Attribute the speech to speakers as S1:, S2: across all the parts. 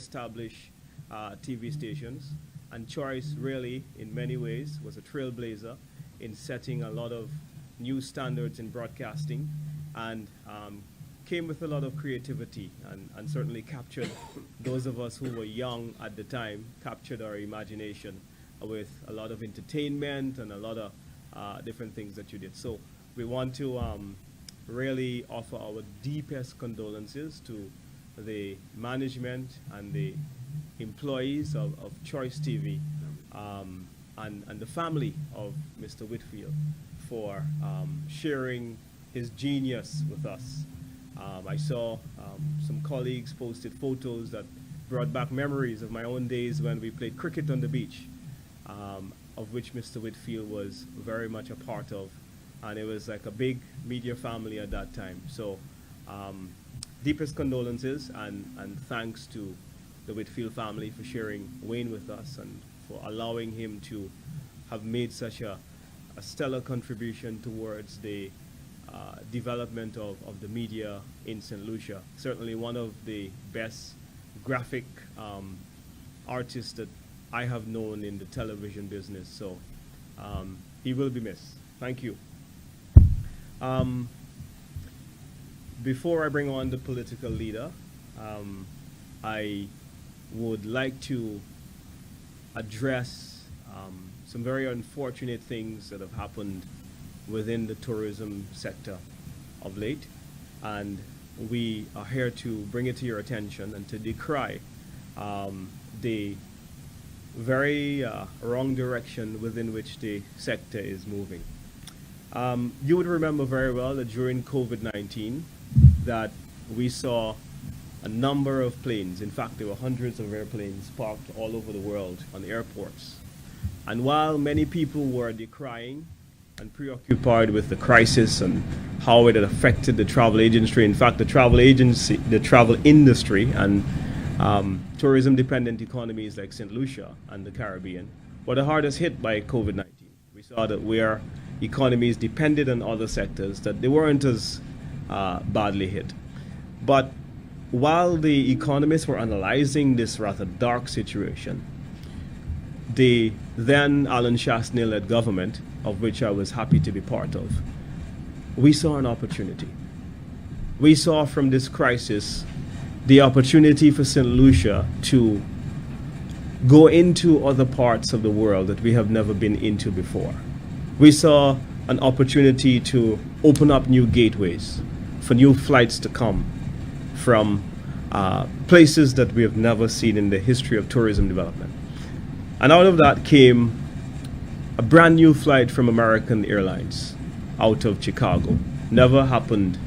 S1: establish TV stations. And Choice really, in many ways, was a trailblazer in setting a lot of new standards in broadcasting and came with a lot of creativity and certainly captured those of us who were young at the time, captured our imagination with a lot of entertainment and a lot of different things that you did. So we want to really offer our deepest condolences to the management and the employees of Choice TV and the family of Mr. Whitfield for sharing his genius with us. I saw some colleagues posted photos that brought back memories of my own days when we played cricket on the beach, of which Mr. Whitfield was very much a part of. And it was like a big media family at that time. So deepest condolences and thanks to the Whitfield family for sharing Wayne with us and for allowing him to have made such a stellar contribution towards the development of the media in St. Lucia. Certainly one of the best graphic artists that I have known in the television business. So he will be missed. Thank you. Before I bring on the political leader, I would like to address some very unfortunate things that have happened within the tourism sector of late. And we are here to bring it to your attention and to decry the very wrong direction within which the sector is moving. You would remember very well that during COVID-19 that we saw a number of planes, in fact there were hundreds of airplanes parked all over the world on airports. And while many people were decrying and preoccupied with the crisis and how it had affected the travel industry, in fact the travel industry and tourism-dependent economies like St. Lucia and the Caribbean were the hardest hit by COVID-19. We saw that where economies depended on other sectors, that they weren't as badly hit. But while the economists were analyzing this rather dark situation, the then Alan Shastney-led government, of which I was happy to be part of, we saw an opportunity. We saw from this crisis the opportunity for St. Lucia to go into other parts of the world that we have never been into before. We saw an opportunity to open up new gateways for new flights to come from places that we have never seen in the history of tourism development. And out of that came a brand new flight from American Airlines out of Chicago. Never happened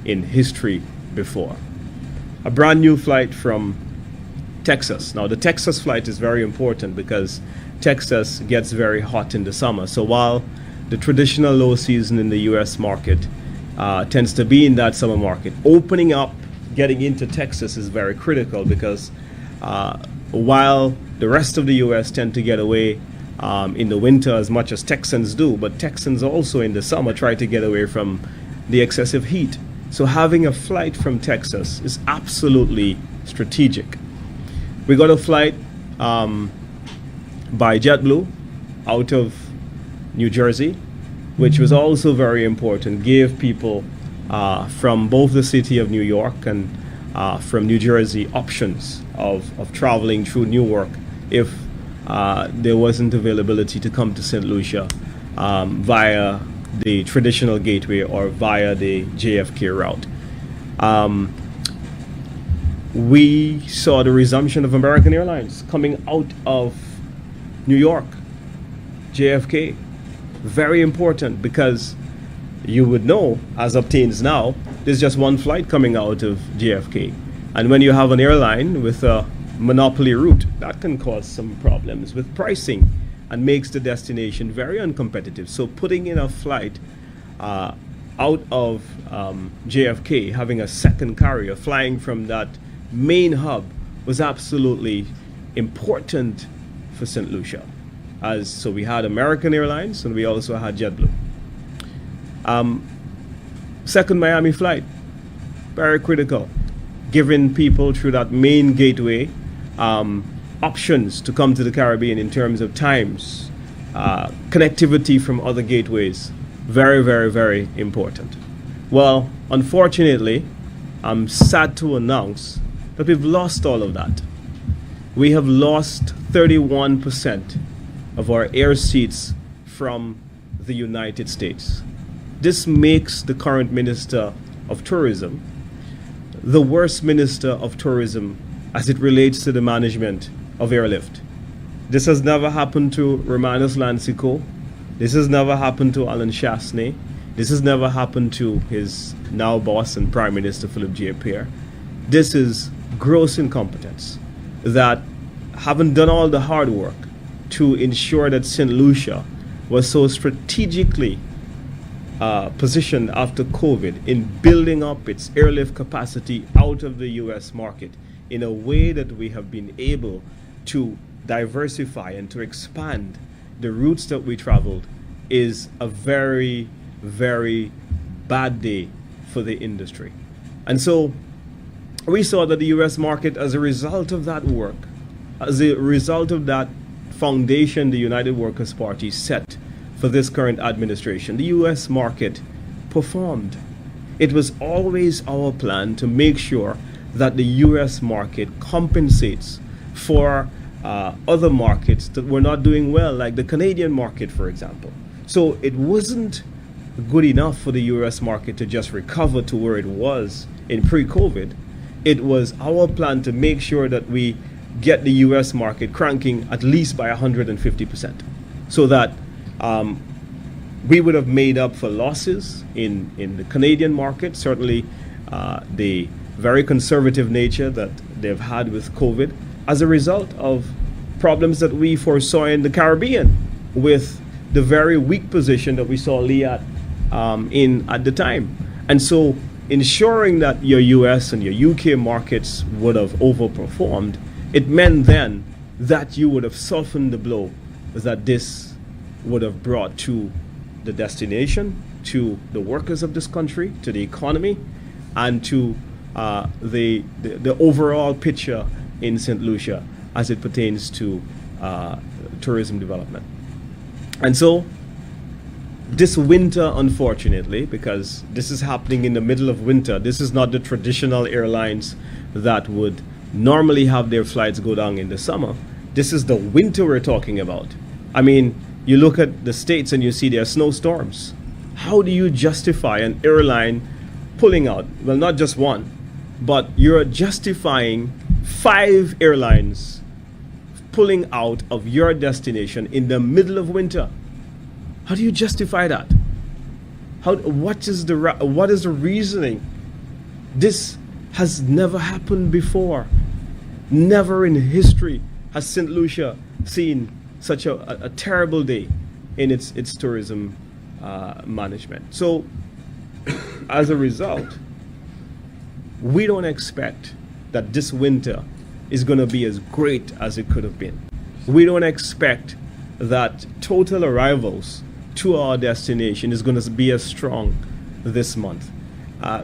S1: in history before. A brand new flight from Texas. Now the Texas flight is very important because Texas gets very hot in the summer. So while the traditional low season in the US market tends to be in that summer market, opening up, getting into Texas is very critical because while the rest of the US tend to get away in the winter as much as Texans do, but Texans also in the summer try to get away from the excessive heat. So having a flight from Texas is absolutely strategic. We got a flight by JetBlue out of New Jersey, which was also very important, gave people from both the city of New York and from New Jersey options of traveling through Newark if there wasn't availability to come to St. Lucia via the traditional gateway or via the JFK route. We saw the resumption of American Airlines coming out of New York, JFK. Very important because you would know, as obtains now, there's just one flight coming out of JFK. And when you have an airline with a monopoly route, that can cause some problems with pricing and makes the destination very uncompetitive. So putting in a flight out of JFK, having a second carrier flying from that main hub was absolutely important for St. Lucia. So we had American Airlines and we also had JetBlue. Second Miami flight, very critical, giving people through that main gateway options to come to the Caribbean in terms of times, connectivity from other gateways. Very, very, very important. Well, unfortunately, I'm sad to announce that we've lost all of that. We have lost 31% of our air seats from the United States. This makes the current Minister of Tourism the worst Minister of Tourism as it relates to the management of airlift. This has never happened to Romanus Lancico. This has never happened to Alan Chasney. This has never happened to his now boss and Prime Minister Philip J. Pierre. This is gross incompetence that haven't done all the hard work to ensure that St. Lucia was so strategically positioned after COVID in building up its airlift capacity out of the U.S. market in a way that we have been able to diversify and to expand the routes that we traveled is a very, very bad day for the industry. And so we saw that the U.S. market, as a result of that work, as a result of that foundation the United Workers' Party set for this current administration, the U.S. market performed. It was always our plan to make sure that the U.S. market compensates for other markets that were not doing well, like the Canadian market, for example. So it wasn't good enough for the U.S. market to just recover to where it was in pre-COVID. It was our plan to make sure that we get the U.S. market cranking at least by 150%, so that we would have made up for losses in the Canadian market, certainly the very conservative nature that they've had with COVID, as a result of problems that we foresaw in the Caribbean with the very weak position that we saw Liat in at the time. And so ensuring that your US and your UK markets would have overperformed, it meant then that you would have softened the blow that this would have brought to the destination, to the workers of this country, to the economy, and to the overall picture in St. Lucia as it pertains to tourism development. And so this winter, unfortunately, because this is happening in the middle of winter, this is not the traditional airlines that would normally have their flights go down in the summer. This is the winter we're talking about. I mean, you look at the States and you see there are snowstorms. How do you justify an airline pulling out? Well, not just one, but you're justifying 5 airlines pulling out of your destination in the middle of winter. How do you justify that? What is the reasoning? This has never happened before. Never in history has St. Lucia seen such a terrible day in its tourism management. So as a result, we don't expect that this winter is going to be as great as it could have been. We don't expect that total arrivals to our destination is going to be as strong this month.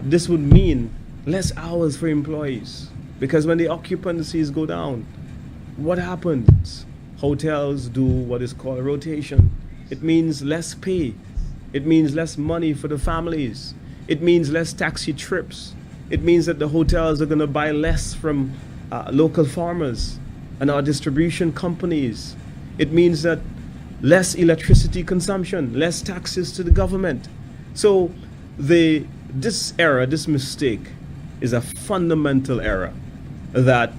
S1: This would mean less hours for employees, because when the occupancies go down, what happens? Hotels do what is called a rotation. It means less pay. It means less money for the families. It means less taxi trips. It means that the hotels are going to buy less from local farmers and our distribution companies. It means that less electricity consumption, less taxes to the government. So this error, this mistake, is a fundamental error that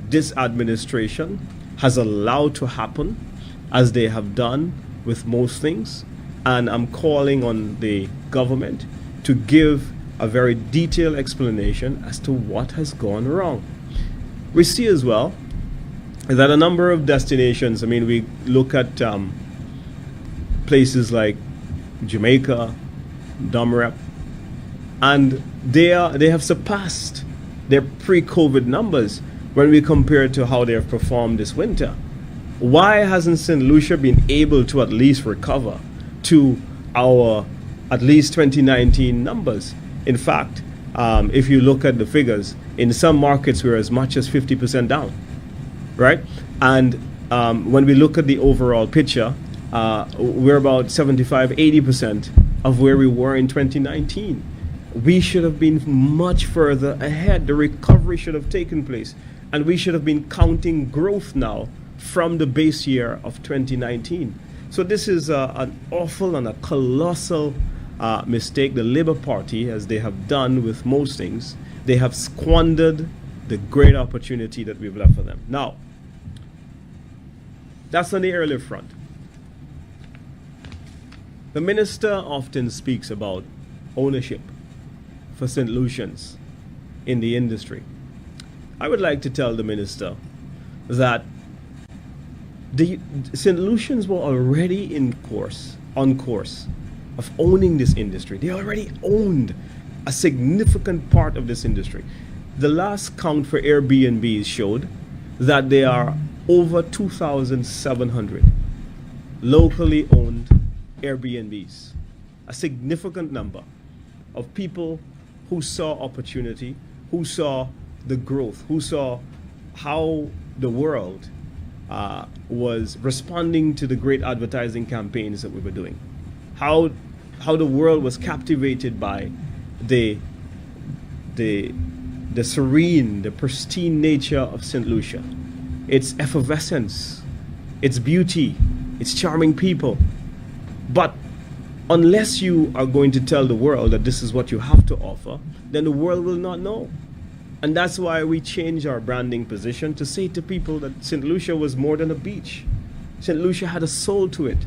S1: this administration has allowed to happen, as they have done with most things. And I'm calling on the government to give a very detailed explanation as to what has gone wrong. We see as well that a number of destinations, I mean, we look at places like Jamaica, Dumrep, and they have surpassed their pre-COVID numbers when we compare to how they have performed this winter. Why hasn't St. Lucia been able to at least recover to our at least 2019 numbers? In fact, if you look at the figures, in some markets we're as much as 50% down. right? And when we look at the overall picture, we're about 75, 80% of where we were in 2019. We should have been much further ahead. The recovery should have taken place. And we should have been counting growth now from the base year of 2019. So this is an awful and a colossal mistake. The Labour Party, as they have done with most things, they have squandered the great opportunity that we've left for them. Now, that's on the airlift front. The minister often speaks about ownership for St. Lucians in the industry. I would like to tell the minister that the St. Lucians were already on course of owning this industry. They already owned a significant part of this industry. The last count for Airbnbs showed that there are over 2,700 locally owned Airbnbs, a significant number of people who saw opportunity, who saw the growth, who saw how the world was responding to the great advertising campaigns that we were doing, how the world was captivated by the serene, the pristine nature of St. Lucia, its effervescence, its beauty, its charming people. But unless you are going to tell the world that this is what you have to offer, then the world will not know. And that's why we changed our branding position to say to people that St. Lucia was more than a beach. St. Lucia had a soul to it.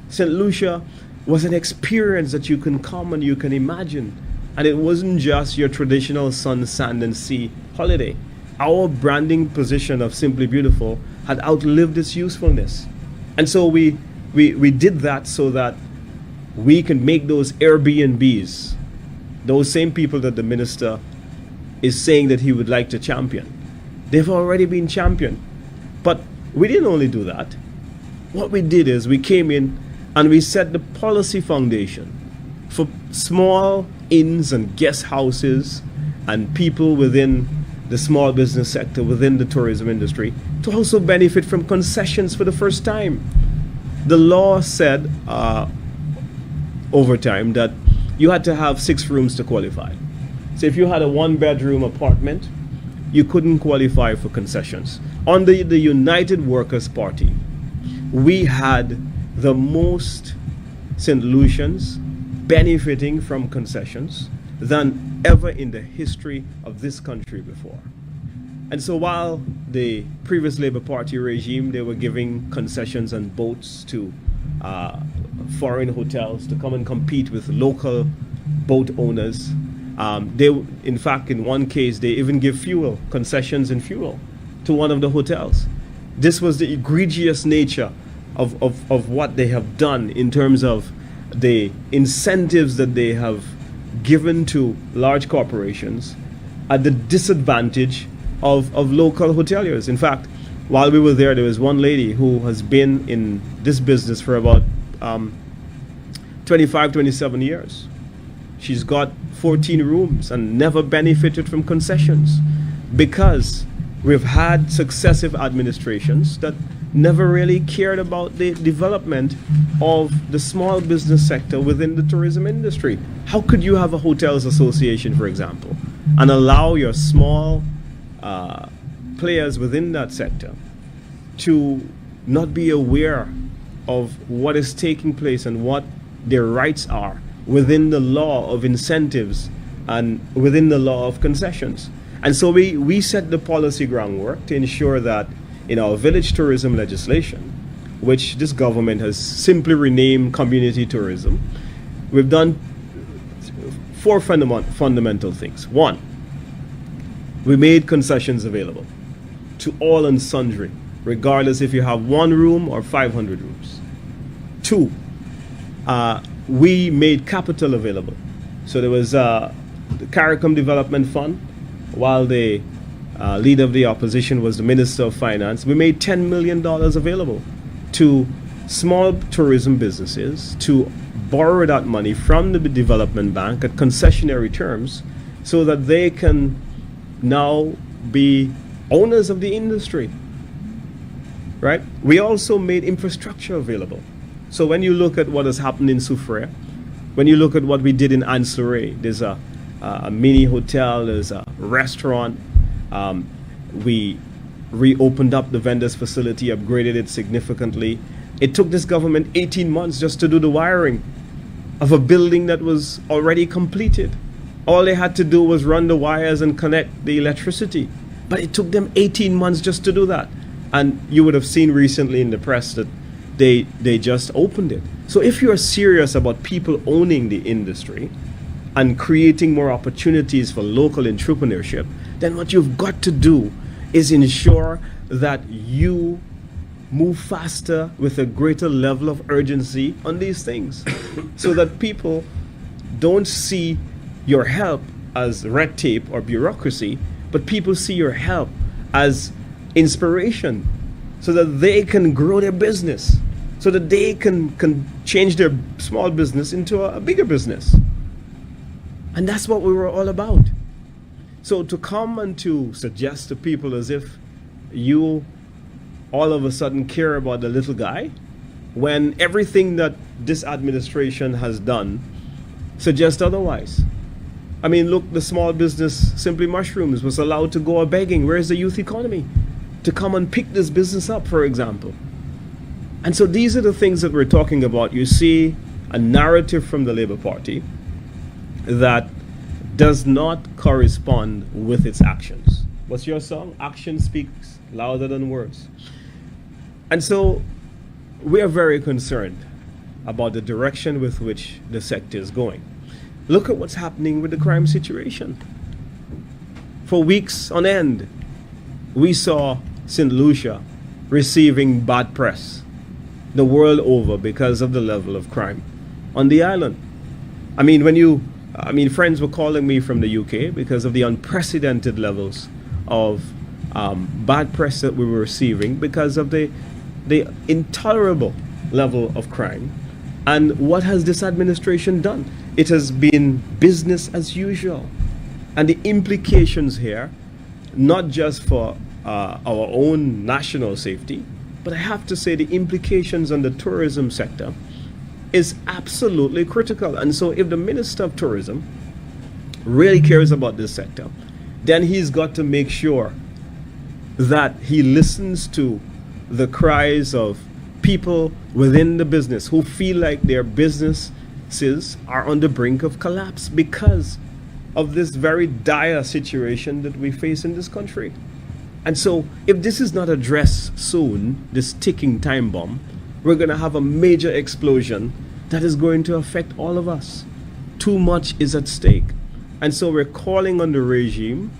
S1: St. Lucia was an experience that you can come and you can imagine. And it wasn't just your traditional sun, sand, and sea holiday. Our branding position of Simply Beautiful had outlived its usefulness. And so we did that so that we can make those Airbnbs, those same people that the minister is saying that he would like to champion. They've already been championed. But we didn't only do that. What we did is we came in and we set the policy foundation for small inns and guest houses and people within the small business sector, within the tourism industry, to also benefit from concessions for the first time. The law said over time that you had to have 6 rooms to qualify. So if you had a 1-bedroom apartment, you couldn't qualify for concessions. Under the United Workers' Party, we had the most St. Lucians benefiting from concessions than ever in the history of this country before. And so while the previous Labour Party regime, they were giving concessions and boats to foreign hotels to come and compete with local boat owners. They, in fact, in one case, they even give fuel, concessions in fuel to one of the hotels. This was the egregious nature of what they have done in terms of the incentives that they have given to large corporations at the disadvantage of local hoteliers. In fact, while we were there was one lady who has been in this business for about 25, 27 years. She's got 14 rooms and never benefited from concessions because we've had successive administrations that never really cared about the development of the small business sector within the tourism industry. How could you have a hotels association, for example, and allow your small players within that sector to not be aware of what is taking place and what their rights are within the law of incentives and within the law of concessions? And so we set the policy groundwork to ensure that in our village tourism legislation, which this government has simply renamed community tourism, we've done 4 fundamental things. 1, we made concessions available to all and sundry, regardless if you have 1 room or 500 rooms. 2, we made capital available. So there was the CARICOM Development Fund. While the leader of the opposition was the Minister of Finance, we made $10 million available to small tourism businesses to borrow that money from the development bank at concessionary terms so that they can now be owners of the industry. right? We also made infrastructure available. So when you look at what has happened in Soufrière, when you look at what we did in Anse-Lorraine, there's a mini hotel, there's a restaurant. We reopened up the vendors facility, upgraded it significantly. It took this government 18 months just to do the wiring of a building that was already completed. All they had to do was run the wires and connect the electricity. But it took them 18 months just to do that. And you would have seen recently in the press that they just opened it. So if you're serious about people owning the industry and creating more opportunities for local entrepreneurship, then what you've got to do is ensure that you move faster with a greater level of urgency on these things so that people don't see your help as red tape or bureaucracy, but people see your help as inspiration so that they can grow their business, so that they can change their small business into a bigger business. And that's what we were all about. So to come and to suggest to people as if you all of a sudden care about the little guy, when everything that this administration has done suggests otherwise. I mean, look, the small business, Simply Mushrooms, was allowed to go a begging. Where's the youth economy? To come and pick this business up, for example. And so these are the things that we're talking about. You see a narrative from the Labour Party that does not correspond with its actions. What's your song? Action speaks louder than words. And so we are very concerned about the direction with which the sector is going. Look at what's happening with the crime situation. For weeks on end, we saw St. Lucia receiving bad press the world over because of the level of crime on the island. I mean, friends were calling me from the UK because of the unprecedented levels of bad press that we were receiving because of the intolerable level of crime. And what has this administration done? It has been business as usual. And the implications here, not just for our own national safety, but I have to say the implications on the tourism sector is absolutely critical. And so if the Minister of Tourism really cares about this sector, then he's got to make sure that he listens to the cries of people within the business who feel like their businesses are on the brink of collapse because of this very dire situation that we face in this country. And so if this is not addressed soon, this ticking time bomb, we're going to have a major explosion that is going to affect all of us. Too much is at stake. And so we're calling on the regime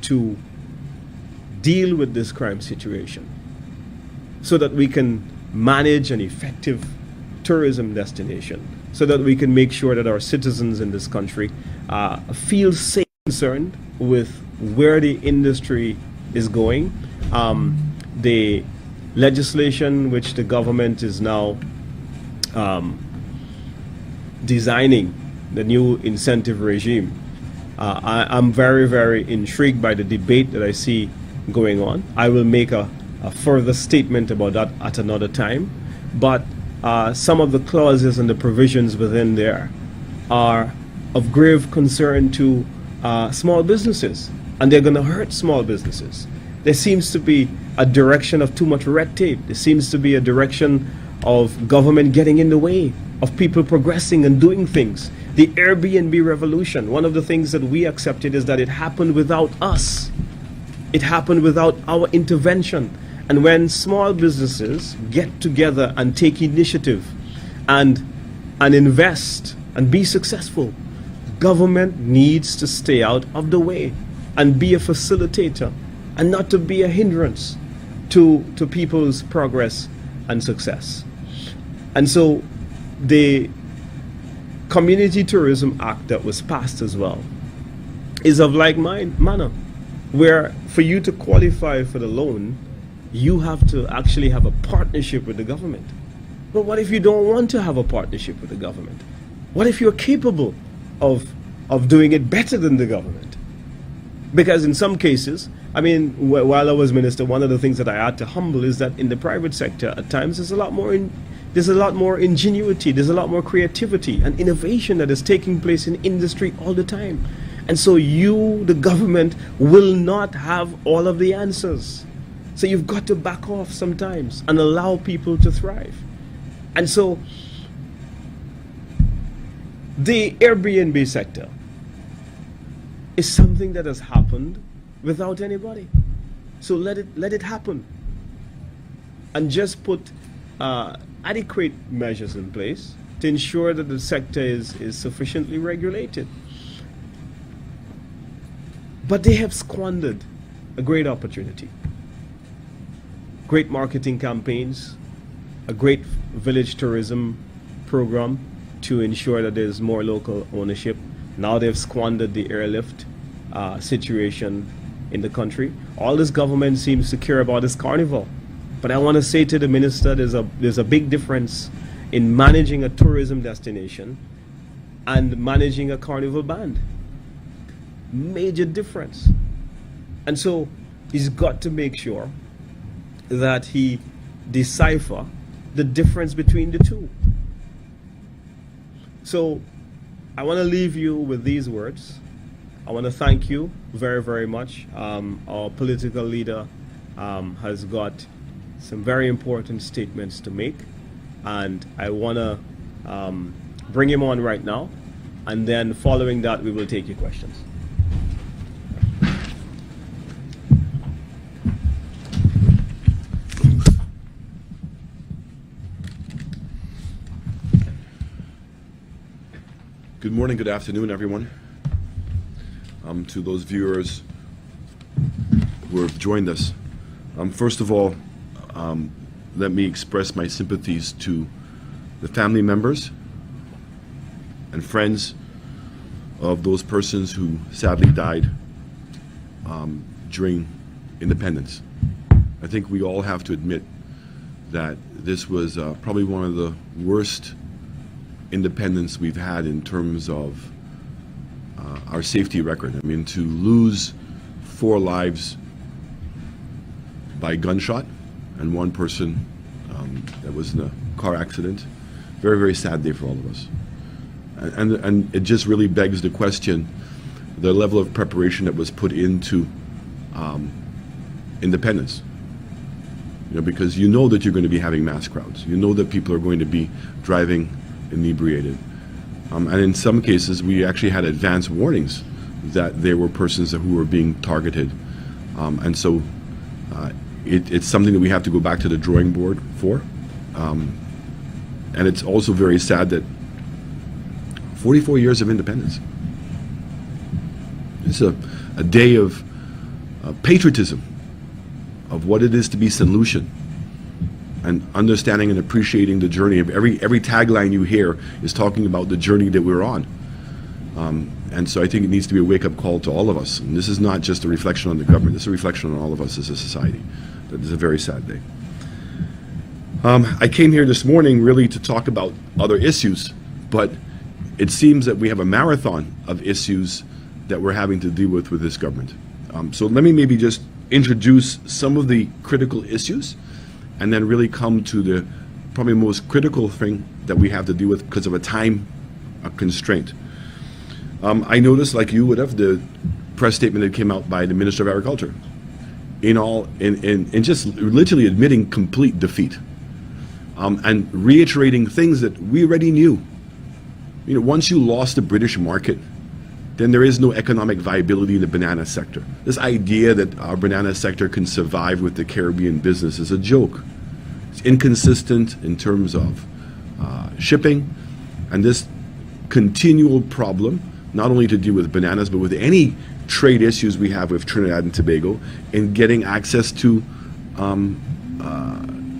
S1: to deal with this crime situation so that we can manage an effective tourism destination, so that we can make sure that our citizens in this country feel safe, concerned with where the industry is going. The legislation which the government is now designing, the new incentive regime, I'm very, very intrigued by the debate that I see going on. I will make a further statement about that at another time. But some of the clauses and the provisions within there are of grave concern to small businesses, and they're going to hurt small businesses. There seems to be a direction of too much red tape. There seems to be a direction of government getting in the way of people progressing and doing things. The Airbnb revolution, one of the things that we accepted is that it happened without us. It happened without our intervention. And when small businesses get together and take initiative and invest and be successful, government needs to stay out of the way and be a facilitator and not to be a hindrance to people's progress and success. And so the Community Tourism Act that was passed as well is of like manner, where for you to qualify for the loan, you have to actually have a partnership with the government. But what if you don't want to have a partnership with the government? What if you're capable of doing it better than the government? Because in some cases, I mean, while I was minister, one of the things that I had to humble is that in the private sector, at times there's a lot more ingenuity, there's a lot more creativity and innovation that is taking place in industry all the time. And so you, the government, will not have all of the answers. So you've got to back off sometimes and allow people to thrive. And so the Airbnb sector is something that has happened without anybody. So let it happen. And just put adequate measures in place to ensure that the sector is sufficiently regulated. But they have squandered a great opportunity. Great marketing campaigns, a great village tourism program to ensure that there's more local ownership. Now they've squandered the airlift situation in the country. All this government seems to care about is carnival. But I want to say to the minister, there's a big difference in managing a tourism destination and managing a carnival band. Major difference. And so he's got to make sure that he decipher the difference between the two. So I want to leave you with these words. I want to thank you very, very much. Our political leader has got some very important statements to make, and I want to bring him on right now, and then following that we will take your questions.
S2: Good morning, good afternoon, everyone. To those viewers who have joined us, first of all, let me express my sympathies to the family members and friends of those persons who sadly died during independence. I think we all have to admit that this was probably one of the worst independence we've had in terms of our safety record. I mean, to lose 4 lives by gunshot and 1 person that was in a car accident, very, very sad day for all of us. And it just really begs the question, the level of preparation that was put into independence. You know, because you know that you're going to be having mass crowds. You know that people are going to be driving inebriated. And in some cases, we actually had advance warnings that there were persons who were being targeted. And so it's something that we have to go back to the drawing board for. And it's also very sad that 44 years of independence. It's a day of patriotism, of what it is to be St. Lucian, and understanding and appreciating the journey. Of every tagline you hear is talking about the journey that we're on. And so I think it needs to be a wake-up call to all of us. And this is not just a reflection on the government, this is a reflection on all of us as a society. That is a very sad day. I came here this morning really to talk about other issues, but it seems that we have a marathon of issues that we're having to deal with this government. So let me maybe just introduce some of the critical issues, and then really come to the probably most critical thing that we have to deal with because of a time constraint. I noticed, like you would have, the press statement that came out by the Minister of Agriculture, in just literally admitting complete defeat, and reiterating things that we already knew. You know, once you lost the British market, then there is no economic viability in the banana sector. This idea that our banana sector can survive with the Caribbean business is a joke. It's inconsistent in terms of shipping, and this continual problem, not only to deal with bananas, but with any trade issues we have with Trinidad and Tobago in getting access to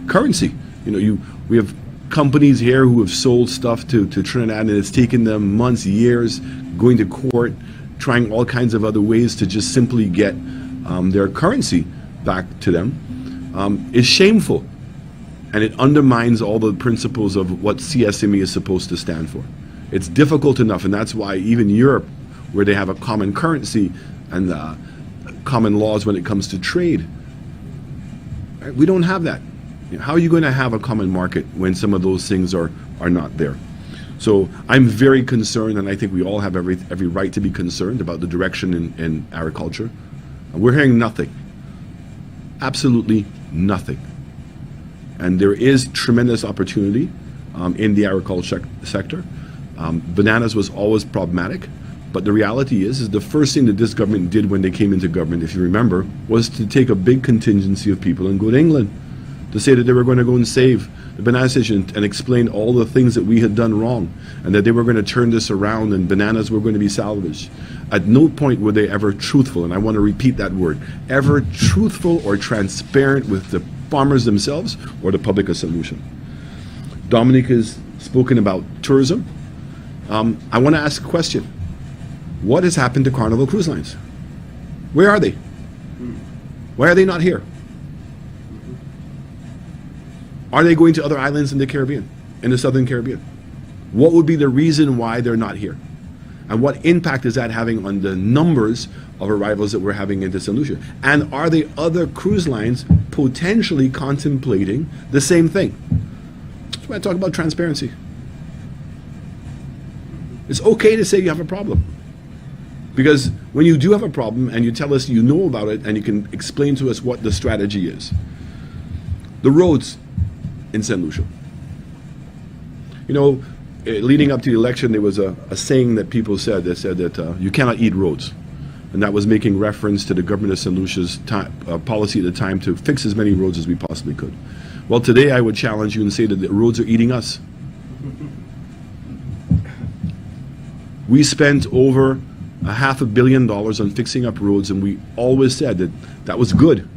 S2: currency. You know, we have companies here who have sold stuff to Trinidad, and it's taken them months, years, going to court, trying all kinds of other ways to just simply get their currency back to them, is shameful. And it undermines all the principles of what CSME is supposed to stand for. It's difficult enough, and that's why even Europe, where they have a common currency and common laws when it comes to trade. Right? We don't have that. How are you going to have a common market when some of those things are not there? So I'm very concerned, and I think we all have every right to be concerned about the direction in agriculture. We're hearing nothing. Absolutely nothing. And there is tremendous opportunity in the agriculture sector. Bananas was always problematic, but the reality is the first thing that this government did when they came into government, if you remember, was to take a big contingency of people and go to England to say that they were going to go and save the banana situation and explain all the things that we had done wrong and that they were going to turn this around and bananas were going to be salvaged. At no point were they ever truthful, and I want to repeat that word, ever truthful or transparent with the farmers themselves or the public of St. Lucia. Dominic has spoken about tourism. I want to ask a question. What has happened to Carnival Cruise Lines? Where are they? Why are they not here? Are they going to other islands in the Caribbean, in the Southern Caribbean? What would be the reason why they're not here? And what impact is that having on the numbers of arrivals that we're having into St. Lucia? And are there other cruise lines potentially contemplating the same thing? That's why I talk about transparency. It's okay to say you have a problem. Because when you do have a problem and you tell us you know about it and you can explain to us what the strategy is. The roads in St. Lucia. You know, leading up to the election, there was a saying that people said. They said that you cannot eat roads. And that was making reference to the government of St. Lucia's policy at the time to fix as many roads as we possibly could. Well, today I would challenge you and say that the roads are eating us. We spent over $500 million on fixing up roads, and we always said that that was good.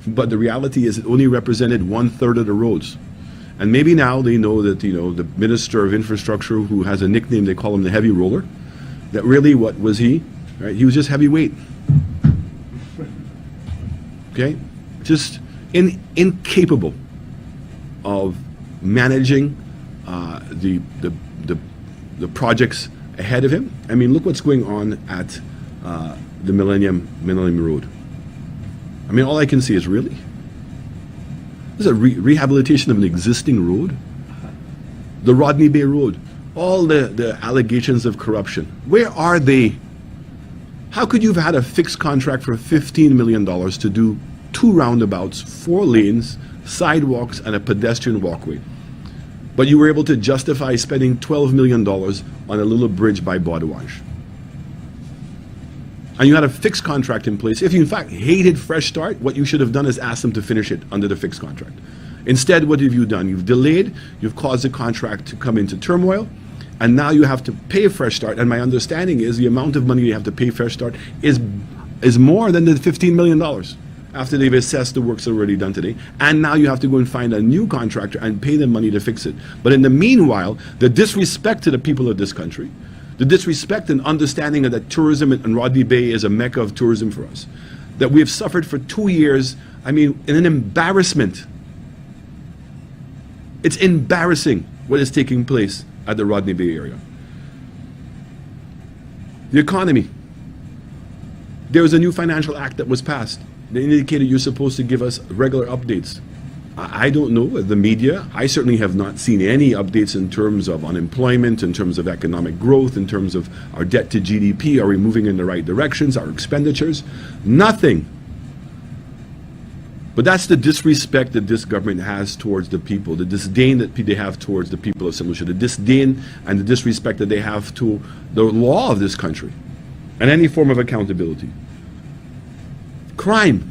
S2: But the reality is it only represented 1/3 of the roads. And maybe now they know that, you know, the Minister of Infrastructure, who has a nickname, they call him the heavy roller, that really what was he? Right? He was just heavyweight. Okay? Just incapable of managing the projects ahead of him. I mean, look what's going on at the Millennium Road. I mean, all I can see is, really? This is a rehabilitation of an existing road? The Rodney Bay Road. All the allegations of corruption. Where are they? How could you have had a fixed contract for $15 million to do 2 roundabouts, 4 lanes, sidewalks, and a pedestrian walkway? But you were able to justify spending $12 million on a little bridge by Baudouage. And you had a fixed contract in place. If you in fact hated Fresh Start, what you should have done is ask them to finish it under the fixed contract. Instead, what have you done? You've delayed, you've caused the contract to come into turmoil, and now you have to pay Fresh Start. And my understanding is the amount of money you have to pay Fresh Start is more than the $15 million after they've assessed the works already done today. And now you have to go and find a new contractor and pay them money to fix it. But in the meanwhile, the disrespect to the people of this country, the disrespect and understanding of that tourism in Rodney Bay is a mecca of tourism for us, that we have suffered for 2 years, I mean, in an embarrassment. It's embarrassing what is taking place at the Rodney Bay area. The economy. There was a new financial act that was passed. They indicated you're supposed to give us regular updates. I don't know, the media, I certainly have not seen any updates in terms of unemployment, in terms of economic growth, in terms of our debt to GDP, are we moving in the right directions, our expenditures? Nothing. But that's the disrespect that this government has towards the people, the disdain that they have towards the people of St. Lucia, the disdain and the disrespect that they have to the law of this country and any form of accountability. Crime.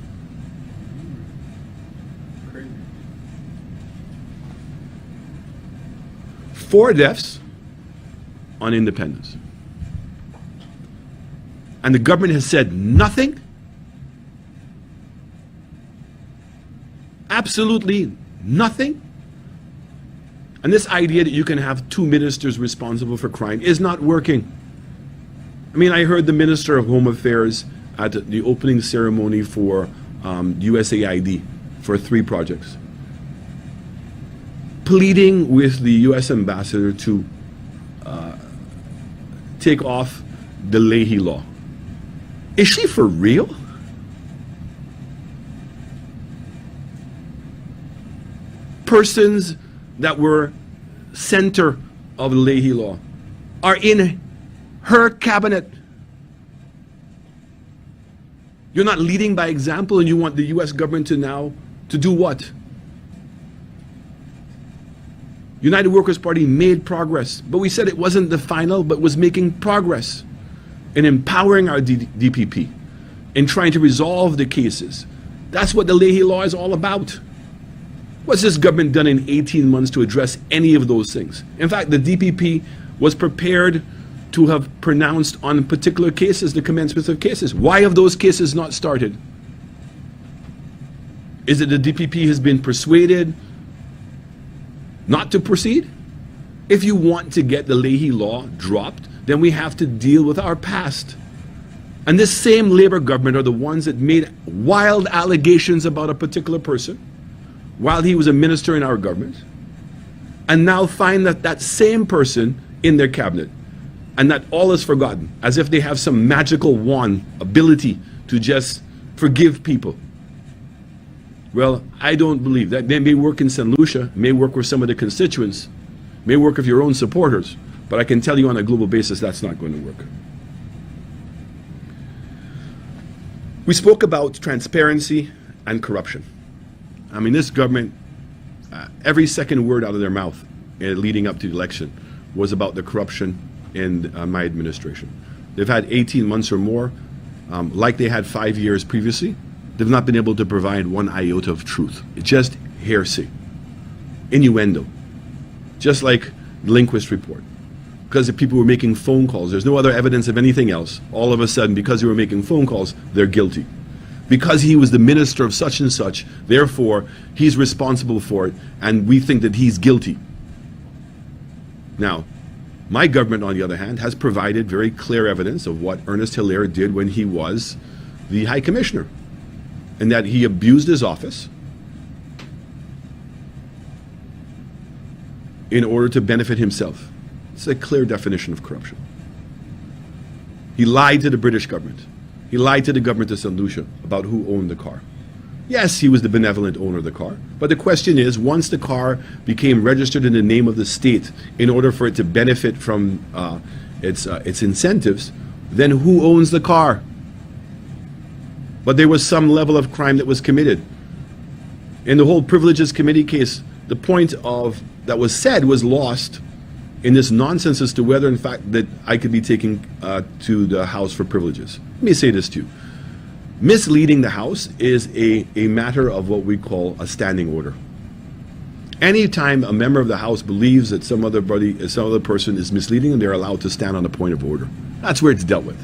S2: 4 deaths on independence. And the government has said nothing? Absolutely nothing? And this idea that you can have 2 ministers responsible for crime is not working. I mean, I heard the Minister of Home Affairs at the opening ceremony for USAID for 3 projects, pleading with the U.S. ambassador to take off the Leahy law. Is she for real? persons that were center of the Leahy law are in her cabinet. You're not leading by example, and you want the U.S. government to do what? United Workers' Party made progress, but we said it wasn't the final, but was making progress in empowering our DPP, in trying to resolve the cases. That's what the Leahy law is all about. What's this government done in 18 months to address any of those things? In fact, the DPP was prepared to have pronounced on particular cases the commencement of cases. Why have those cases not started? Is it the DPP has been persuaded not to proceed? If you want to get the Leahy law dropped, then we have to deal with our past. And this same Labour government are the ones that made wild allegations about a particular person while he was a minister in our government, and now find that that same person in their cabinet, and that all is forgotten, as if they have some magical wand ability to just forgive people. Well, I don't believe that. They may work in St.Lucia, may work with some of the constituents, may work with your own supporters, but I can tell you on a global basis that's not going to work. We spoke about transparency and corruption. I mean, this government, every second word out of their mouth leading up to the election was about the corruption in my administration. They've had 18 months or more, like they had 5 years previously. They've not been able to provide one iota of truth. It's just hearsay, innuendo, just like the Lindquist report. Because if people were making phone calls, there's no other evidence of anything else. All of a sudden, because they were making phone calls, they're guilty. Because he was the minister of such and such, therefore, he's responsible for it, and we think that he's guilty. Now, my government, on the other hand, has provided very clear evidence of what Ernest Hilaire did when he was the High Commissioner, and that he abused his office in order to benefit himself. It's a clear definition of corruption. He lied to the British government. He lied to the government of St.Lucia about who owned the car. Yes, he was the benevolent owner of the car. But the question is, once the car became registered in the name of the state in order for it to benefit from its incentives, then who owns the car? But there was some level of crime that was committed. In the whole Privileges Committee case, the point of that was said was lost in this nonsense as to whether, in fact, that I could be taken to the House for privileges. Let me say this to you. Misleading the House is a matter of what we call a standing order. Anytime a member of the House believes that some other person is misleading them, they're allowed to stand on a point of order. That's where it's dealt with.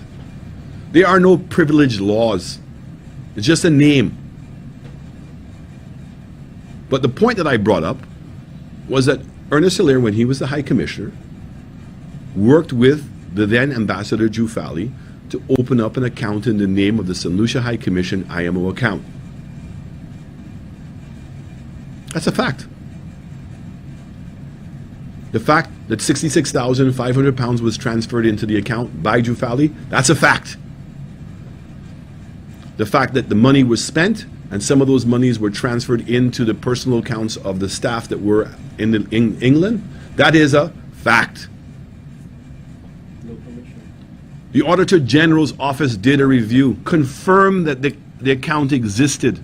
S2: There are no privilege laws. It's just a name. But the point that I brought up was that Ernest Hilaire, when he was the High Commissioner, worked with the then Ambassador Jufali to open up an account in the name of the St.Lucia High Commission IMO account. That's a fact. The fact that £66,500 was transferred into the account by Jufali, that's a fact. The fact that the money was spent and some of those monies were transferred into the personal accounts of the staff that were in England, that is a fact. The Auditor General's office did a review, confirmed that the account existed,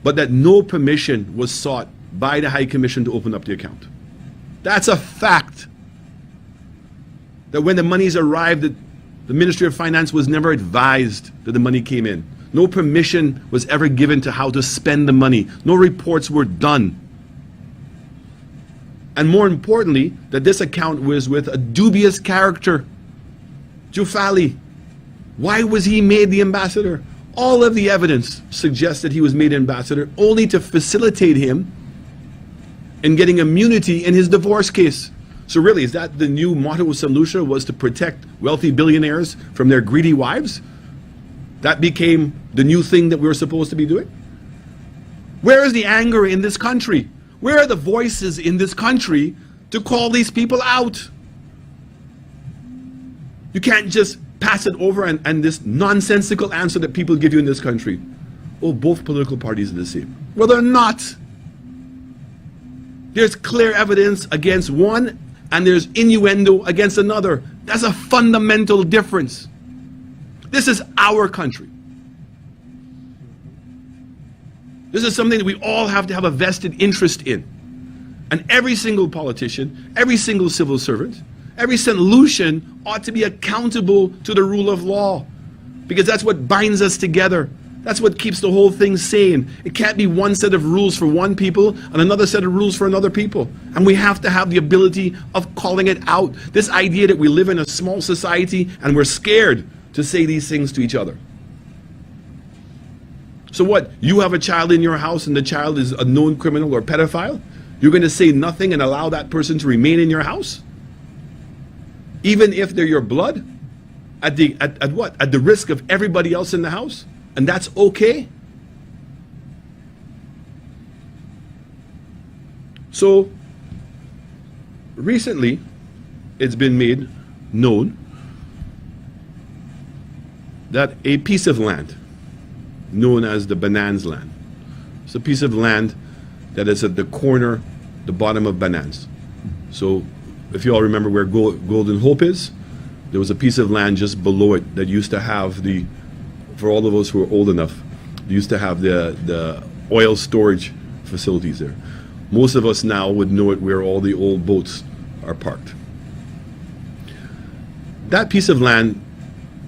S2: but that no permission was sought by the High Commission to open up the account. That's a fact. That when the monies arrived, the Ministry of Finance was never advised that the money came in. No permission was ever given to how to spend the money. No reports were done. And more importantly, that this account was with a dubious character. Jufali. Why was he made the ambassador? All of the evidence suggests that he was made ambassador only to facilitate him in getting immunity in his divorce case. So really, is that the new motto of St. Lucia, was to protect wealthy billionaires from their greedy wives? That became the new thing that we were supposed to be doing? Where is the anger in this country? Where are the voices in this country to call these people out? You can't just pass it over and this nonsensical answer that people give you in this country. Oh, both political parties are the same. Well, they're not. There's clear evidence against one, and there's innuendo against another. That's a fundamental difference. This is our country. This is something that we all have to have a vested interest in. And every single politician, every single civil servant, every St. Lucian ought to be accountable to the rule of law, because that's what binds us together. That's what keeps the whole thing sane. It can't be one set of rules for one people and another set of rules for another people. And we have to have the ability of calling it out. This idea that we live in a small society and we're scared to say these things to each other. So what? You have a child in your house and the child is a known criminal or pedophile? You're going to say nothing and allow that person to remain in your house? Even if they're your blood? At what? At the risk of everybody else in the house? And that's okay? So, recently, it's been made known that a piece of land, known as the Banans land, it's a piece of land that is at the corner, the bottom of Banans. So, if you all remember where Golden Hope is, there was a piece of land just below it that used to have the, for all of us who are old enough, they used to have the oil storage facilities there. Most of us now would know it where all the old boats are parked. That piece of land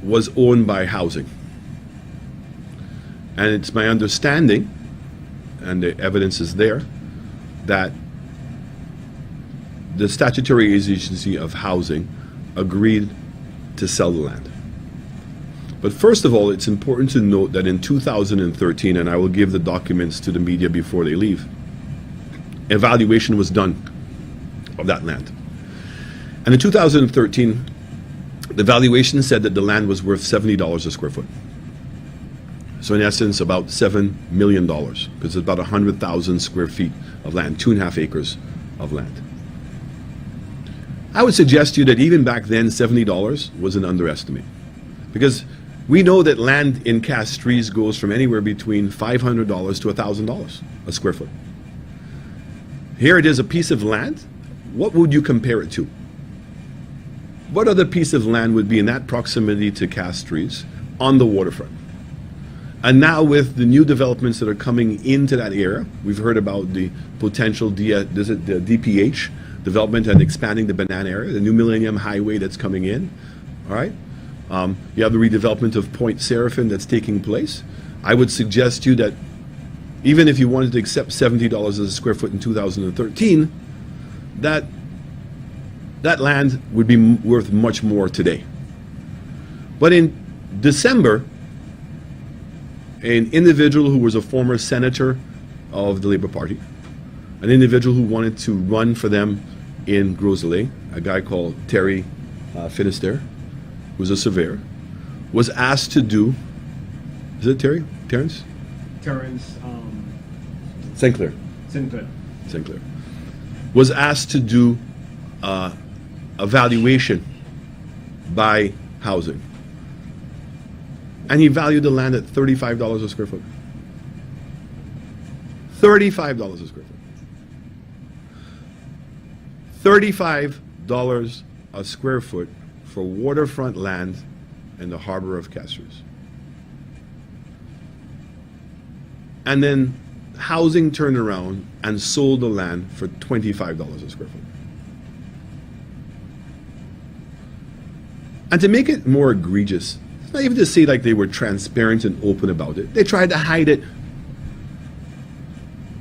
S2: was owned by housing. And it's my understanding, and the evidence is there, that the statutory agency of housing agreed to sell the land. But first of all, it's important to note that in 2013, and I will give the documents to the media before they leave, evaluation was done of that land. And in 2013, the valuation said that the land was worth $70 a square foot. So in essence, about $7 million, because it's about 100,000 square feet of land, 2.5 acres of land. I would suggest to you that even back then, $70 was an underestimate. Because we know that land in Castries goes from anywhere between $500 to $1,000 a square foot. Here it is, a piece of land. What would you compare it to? What other piece of land would be in that proximity to Castries on the waterfront? And now with the new developments that are coming into that area, we've heard about the potential DPH development and expanding the Banana area, the new Millennium Highway that's coming in, all right? You have the redevelopment of Point Seraphin that's taking place. I would suggest to you that even if you wanted to accept $70 as a square foot in 2013, that land would be worth much more today. But in December, an individual who was a former senator of the Labour Party, an individual who wanted to run for them in Gros-Islet, a guy called Terry Finisterre, who was a surveyor, was asked to do, is it Terry? Terrence?
S1: Terrence
S2: Sinclair. Sinclair. Was asked to do a valuation by housing. And he valued the land at $35 a square foot. $35 a square foot. $35 a square foot for waterfront land in the harbor of Castries. And then housing turned around and sold the land for $25 a square foot. And to make it more egregious, it's not even to say like they were transparent and open about it. They tried to hide it.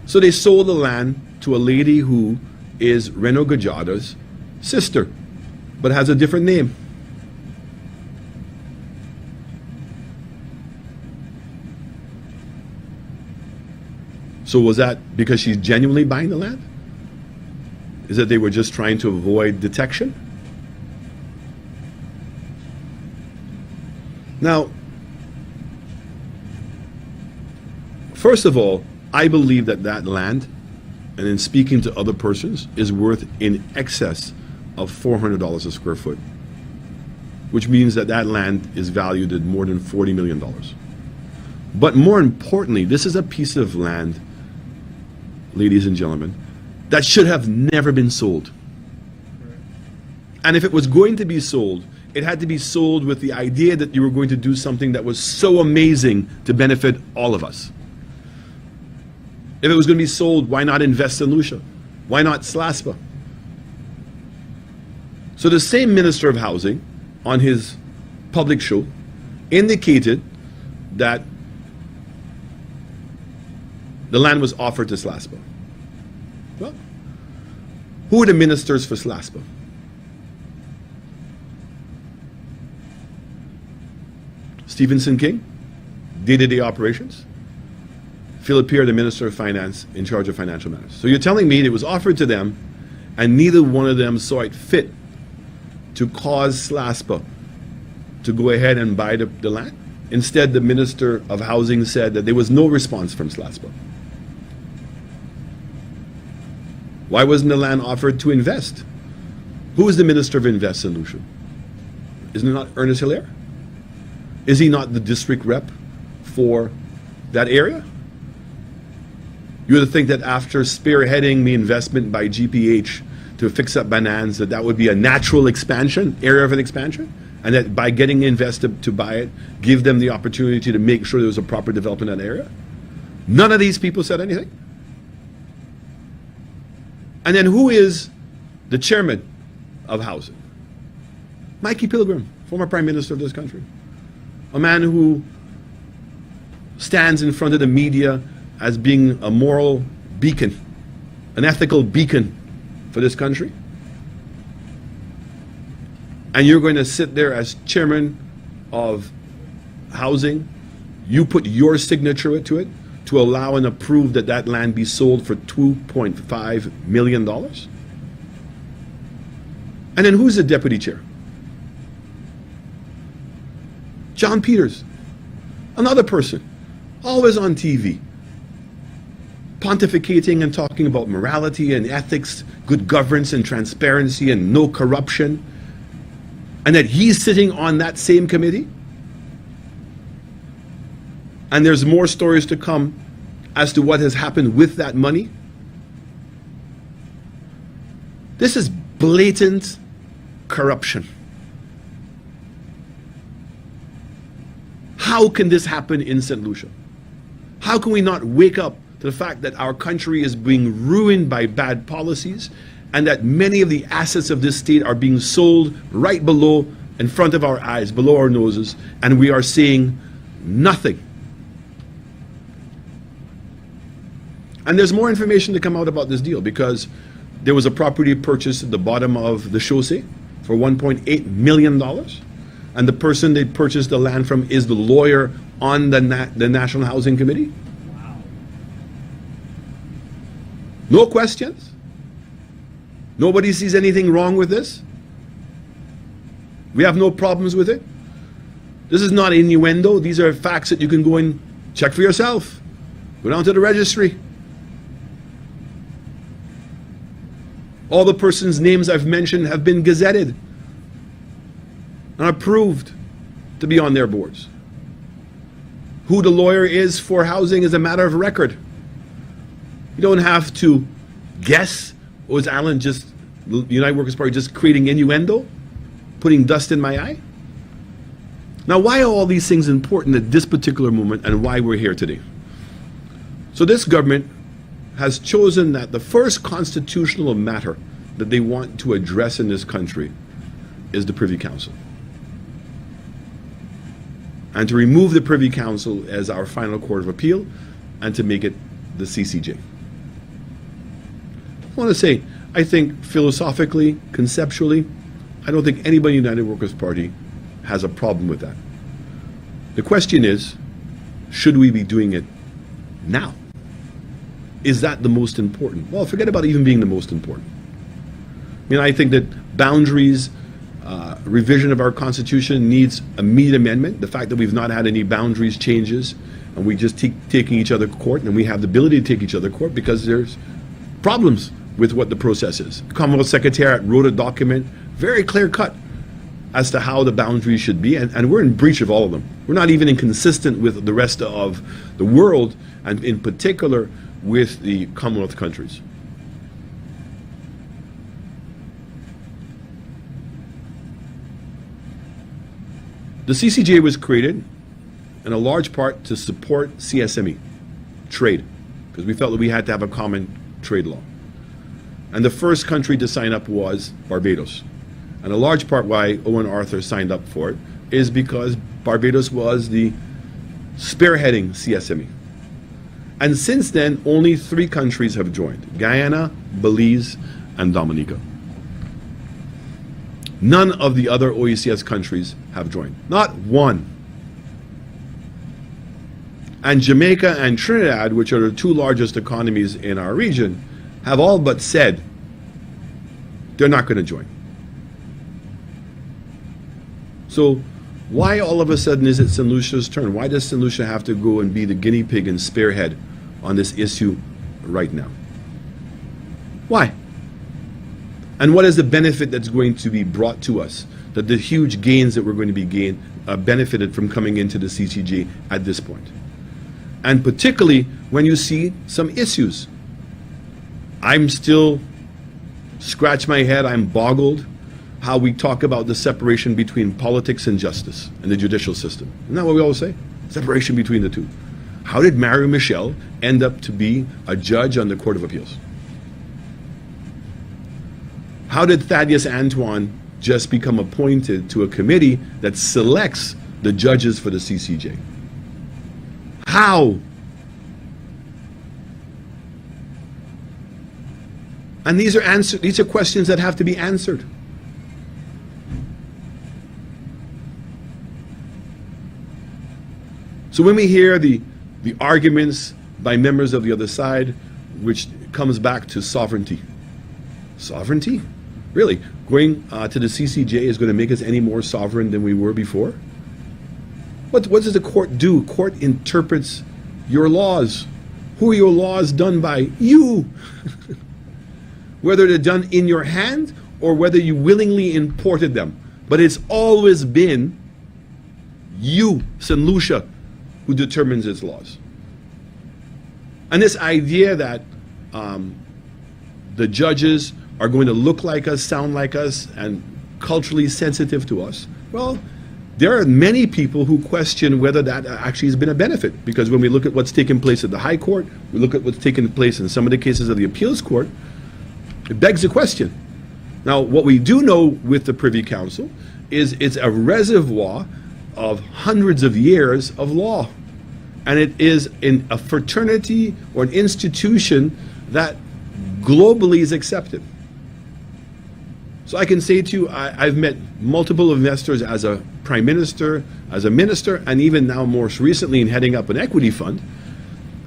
S2: So they sold the land to a lady who is Reno Gajada's sister, but has a different name. So was that because she's genuinely buying the land? Is that they were just trying to avoid detection? Now, first of all, I believe that that land, and in speaking to other persons, is worth in excess of $400 a square foot, which means that that land is valued at more than $40 million. But more importantly, this is a piece of land, ladies and gentlemen, that should have never been sold. And if it was going to be sold, it had to be sold with the idea that you were going to do something that was so amazing to benefit all of us. If it was going to be sold, why not invest in Lucia? Why not SLASPA? So the same Minister of Housing, on his public show, indicated that the land was offered to SLASPA. Well, who are the ministers for SLASPA? Stevenson King, day-to-day operations. Philip Pierre, the Minister of Finance, in charge of financial matters. So you're telling me it was offered to them, and neither one of them saw it fit to cause SLASPA to go ahead and buy the land? Instead, the Minister of Housing said that there was no response from SLASPA. Why wasn't the land offered to invest? Who is the Minister of Invest in Lucia? Isn't it not Ernest Hilaire? Is he not the district rep for that area? You would think that after spearheading the investment by GPH to fix up Bonanza, that would be a natural expansion, area of an expansion, and that by getting invested to buy it, give them the opportunity to make sure there was a proper development in that area. None of these people said anything. And then who is the chairman of housing? Mikey Pilgrim, former Prime Minister of this country. A man who stands in front of the media as being a moral beacon, an ethical beacon for this country. And you're going to sit there as chairman of housing, you put your signature to it to allow and approve that that land be sold for $2.5 million? And then who's the deputy chair? John Peters, another person, always on TV, pontificating and talking about morality and ethics, good governance and transparency and no corruption, and that he's sitting on that same committee. And there's more stories to come as to what has happened with that money. This is blatant corruption. How can this happen in St. Lucia? How can we not wake up to the fact that our country is being ruined by bad policies and that many of the assets of this state are being sold right below, in front of our eyes, below our noses, and we are seeing nothing? And there's more information to come out about this deal, because there was a property purchased at the bottom of the chaussee for $1.8 million. And the person they purchased the land from is the lawyer on the National Housing Committee.
S1: Wow.
S2: No questions. Nobody sees anything wrong with this. We have no problems with it. This is not innuendo. These are facts that you can go and check for yourself. Go down to the registry. All the persons' names I've mentioned have been gazetted and approved to be on their boards. Who the lawyer is for housing is a matter of record. You don't have to guess, or is Alan just, the United Workers' Party, just creating innuendo, putting dust in my eye? Now, why are all these things important at this particular moment, and why we're here today? So this government has chosen that the first constitutional matter that they want to address in this country is the Privy Council. And to remove the Privy Council as our final court of appeal and to make it the CCJ. I want to say, I think philosophically, conceptually, I don't think anybody in the United Workers' Party has a problem with that. The question is, should we be doing it now? Is that the most important? Well, forget about even being the most important. I mean, I think that boundaries, revision of our Constitution needs immediate amendment. The fact that we've not had any boundaries changes and we just taking each other to court, and we have the ability to take each other to court because there's problems with what the process is. The Commonwealth Secretariat wrote a document, very clear cut, as to how the boundaries should be, and we're in breach of all of them. We're not even inconsistent with the rest of the world, and in particular with the Commonwealth countries. The CCJ was created in a large part to support CSME, trade, because we felt that we had to have a common trade law. And the first country to sign up was Barbados. And a large part why Owen Arthur signed up for it is because Barbados was the spearheading CSME. And since then, only 3 countries have joined: Guyana, Belize, and Dominica. None of the other OECS countries have joined. Not one. And Jamaica and Trinidad, which are the 2 largest economies in our region, have all but said they're not going to join. So why all of a sudden is it St. Lucia's turn? Why does St. Lucia have to go and be the guinea pig and spearhead on this issue right now? Why? And what is the benefit that's going to be brought to us? That the huge gains that we're going to be benefited from coming into the CCJ at this point? And particularly when you see some issues. I'm still scratch my head, I'm boggled how we talk about the separation between politics and justice and the judicial system. Isn't that what we always say? Separation between the two. How did Mario Michel end up to be a judge on the Court of Appeals? How did Thaddeus Antoine just become appointed to a committee that selects the judges for the CCJ? How? And these are questions that have to be answered. So when we hear the arguments by members of the other side, which comes back to sovereignty. Sovereignty? Really? Going to the CCJ is going to make us any more sovereign than we were before? What does the court do? Court interprets your laws. Who are your laws done by? You! Whether they're done in your hand or whether you willingly imported them. But it's always been you, St. Lucia, who determines its laws. And this idea that the judges are going to look like us, sound like us, and culturally sensitive to us, well, there are many people who question whether that actually has been a benefit. Because when we look at what's taken place at the High Court, we look at what's taken place in some of the cases of the Appeals Court, it begs the question. Now, what we do know with the Privy Council is it's a reservoir of hundreds of years of law. And it is in a fraternity or an institution that globally is accepted. So I can say to you, I've met multiple investors as a prime minister, as a minister, and even now most recently in heading up an equity fund.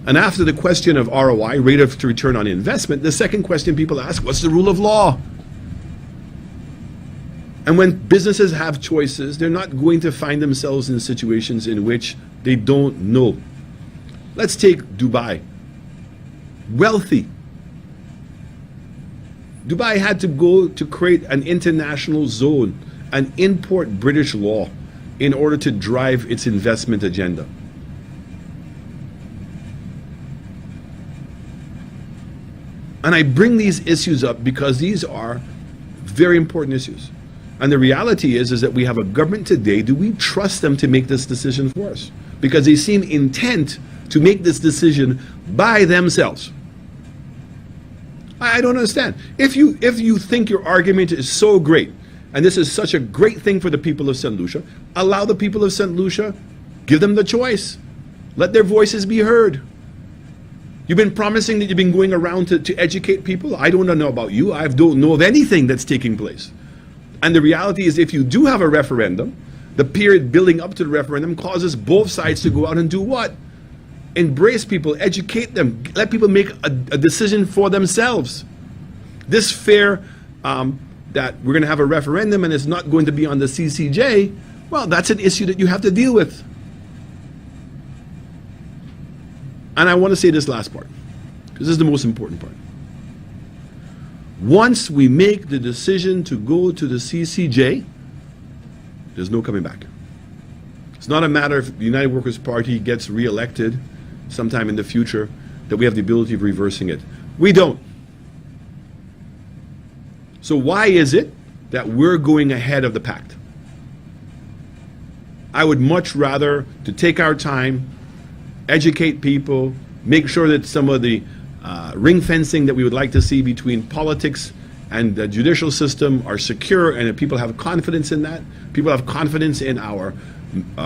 S2: And after the question of ROI, rate of return on investment, the second question people ask, what's the rule of law? And when businesses have choices, they're not going to find themselves in situations in which they don't know. Let's take Dubai. Wealthy. Dubai had to go to create an international zone and import British law in order to drive its investment agenda. And I bring these issues up because these are very important issues. And the reality is that we have a government today. Do we trust them to make this decision for us? Because they seem intent to make this decision by themselves. I don't understand. If you think your argument is so great, and this is such a great thing for the people of St. Lucia, allow the people of St. Lucia, give them the choice. Let their voices be heard. You've been promising that you've been going around to educate people. I don't know about you. I don't know of anything that's taking place. And the reality is if you do have a referendum, the period building up to the referendum causes both sides to go out and do what? Embrace people, educate them, let people make a decision for themselves. This fear that we're going to have a referendum and it's not going to be on the CCJ, well, that's an issue that you have to deal with. And I want to say this last part, because this is the most important part. Once we make the decision to go to the CCJ, there's no coming back. It's not a matter if the United Workers' Party gets re-elected sometime in the future that we have the ability of reversing it. We don't. So why is it that we're going ahead of the pact? I would much rather to take our time, educate people, make sure that some of the ring fencing that we would like to see between politics and the judicial system are secure, and that people have confidence in that. People have confidence in our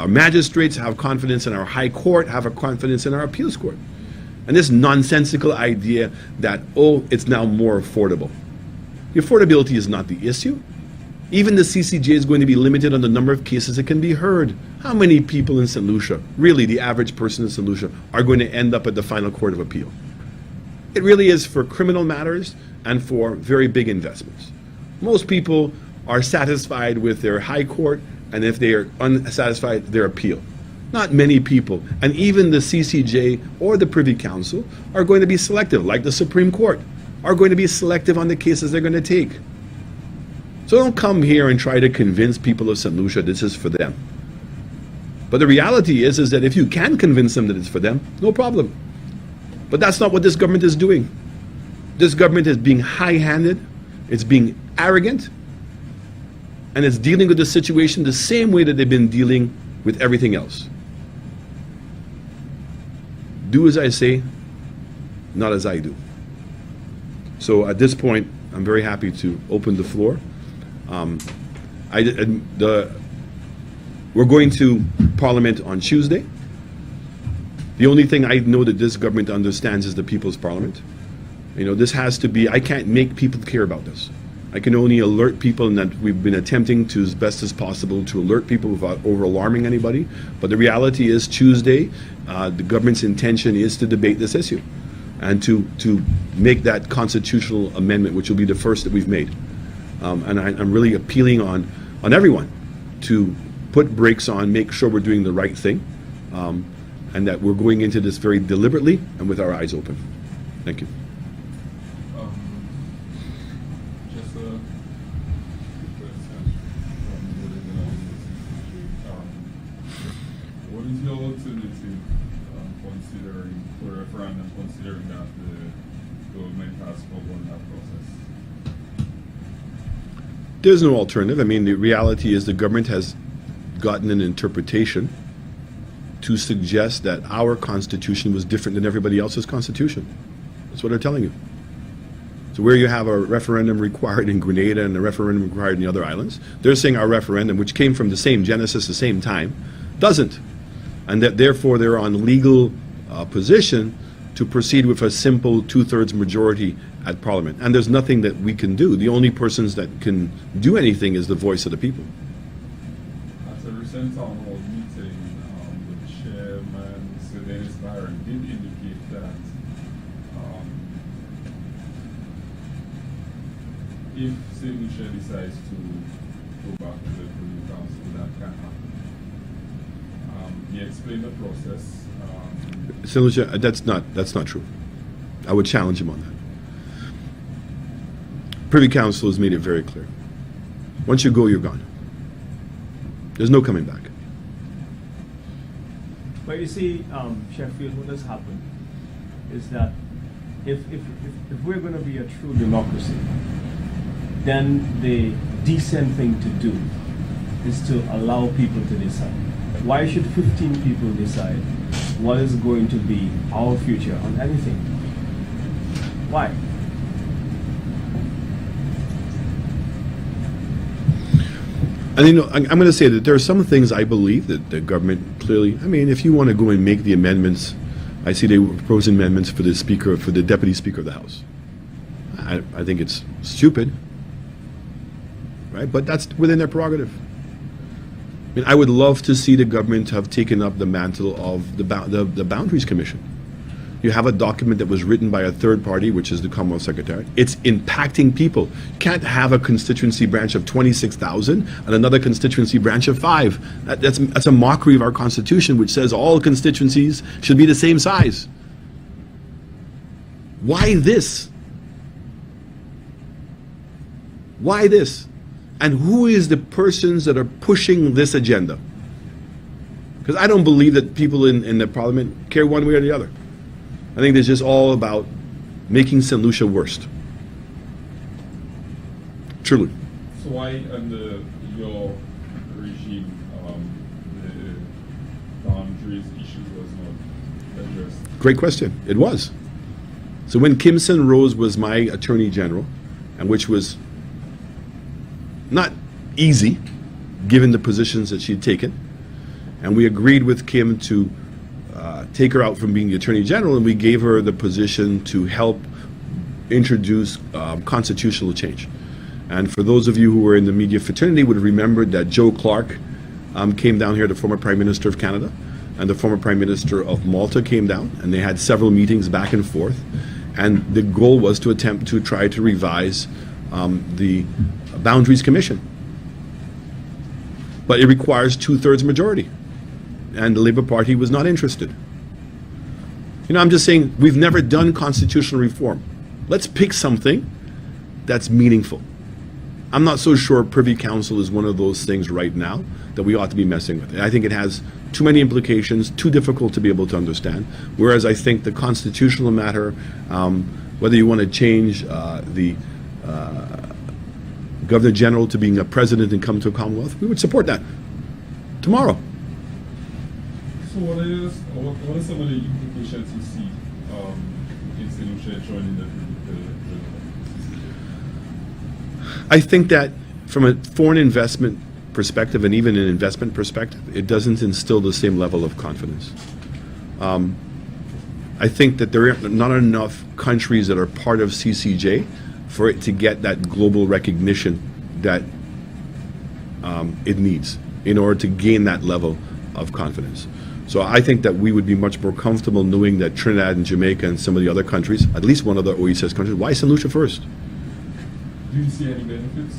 S2: magistrates, have confidence in our high court, have a confidence in our appeals court. And this nonsensical idea that, oh, it's now more affordable. The affordability is not the issue. Even the CCJ is going to be limited on the number of cases that can be heard. How many people in St. Lucia, really the average person in St. Lucia, are going to end up at the final court of appeal? It really is for criminal matters and for very big investments. Most people are satisfied with their high court, and if they are unsatisfied, their appeal. Not many people, and even the CCJ or the Privy Council are going to be selective, like the Supreme Court, are going to be selective on the cases they're going to take. So don't come here and try to convince people of St. Lucia this is for them. But the reality is that if you can convince them that it's for them, no problem. But that's not what this government is doing. This government is being high-handed, it's being arrogant, and it's dealing with the situation the same way that they've been dealing with everything else. Do as I say, not as I do. So at this point, I'm very happy to open the floor. We're going to Parliament on Tuesday. The only thing I know that this government understands is the People's Parliament. You know, this has to be, I can't make people care about this. I can only alert people, and that we've been attempting to, as best as possible, to alert people without over-alarming anybody. But the reality is Tuesday, the government's intention is to debate this issue and to make that constitutional amendment, which will be the first that we've made. And I'm really appealing on everyone to put brakes on, make sure we're doing the right thing, and that we're going into this very deliberately and with our eyes open. Thank you.
S3: Just a question from what is your alternative considering for referendum, considering that the government has forgone that process?
S2: There's no alternative. I mean, the reality is the government has gotten an interpretation to suggest that our constitution was different than everybody else's constitution. That's what they're telling you. So where you have a referendum required in Grenada and a referendum required in the other islands, they're saying our referendum, which came from the same genesis, the same time, doesn't. And that therefore they're on legal position to proceed with a simple two-thirds majority at Parliament. And there's nothing that we can do. The only persons that can do anything is the voice of the people.
S3: At a recent town hall meeting, the chairman, Sir Dennis Byron, did indicate that if St.Lucia decides to go back to the Privy Council, that can happen. He explained the process.
S2: St.Lucia, that's not true. I would challenge him on that. Privy Council has made it very clear. Once you go, you're gone. There's no coming back.
S1: But you see, Sheffield, what has happened is that if we're going to be a true democracy, then the decent thing to do is to allow people to decide. Why should 15 people decide what is going to be our future on anything? Why?
S2: And you know, I'm going to say that there are some things I believe that the government clearly, I mean, if you want to go and make the amendments, I see they were proposing amendments for the Speaker, for the Deputy Speaker of the House. I think it's stupid, right? But that's within their prerogative. I mean, I would love to see the government have taken up the mantle of the Boundaries Commission. You have a document that was written by a third party, which is the Commonwealth Secretary. It's impacting people. You can't have a constituency branch of 26,000 and another constituency branch of 5. That's a mockery of our Constitution, which says all constituencies should be the same size. Why this? Why this? And who is the persons that are pushing this agenda? Because I don't believe that people in the Parliament care one way or the other. I think it's just all about making St. Lucia worse. Truly.
S3: So why under your regime the boundaries issue was not addressed?
S2: Great question. It was. So when Kimson Rose was my Attorney General, and which was not easy, given the positions that she'd taken, and we agreed with Kim to take her out from being the Attorney General, and we gave her the position to help introduce constitutional change. And for those of you who were in the media fraternity would have remembered that Joe Clark came down here, the former Prime Minister of Canada, and the former Prime Minister of Malta came down, and they had several meetings back and forth. And the goal was to attempt to try to revise the Boundaries Commission. But it requires 2/3 majority. And the Labour Party was not interested. You know, I'm just saying, we've never done constitutional reform. Let's pick something that's meaningful. I'm not so sure Privy Council is one of those things right now that we ought to be messing with. I think it has too many implications, too difficult to be able to understand. Whereas I think the constitutional matter, whether you want to change the Governor General to being a president and come to a Commonwealth, we would support that tomorrow.
S3: So what are some of the implications you see in St.Lucia joining the CCJ?
S2: I think that from a foreign investment perspective and even an investment perspective, it doesn't instill the same level of confidence. I think that there are not enough countries that are part of CCJ for it to get that global recognition that it needs in order to gain that level of confidence. So I think that we would be much more comfortable knowing that Trinidad and Jamaica and some of the other countries, at least one of the OECS countries, why St. Lucia first?
S3: Do you see any benefits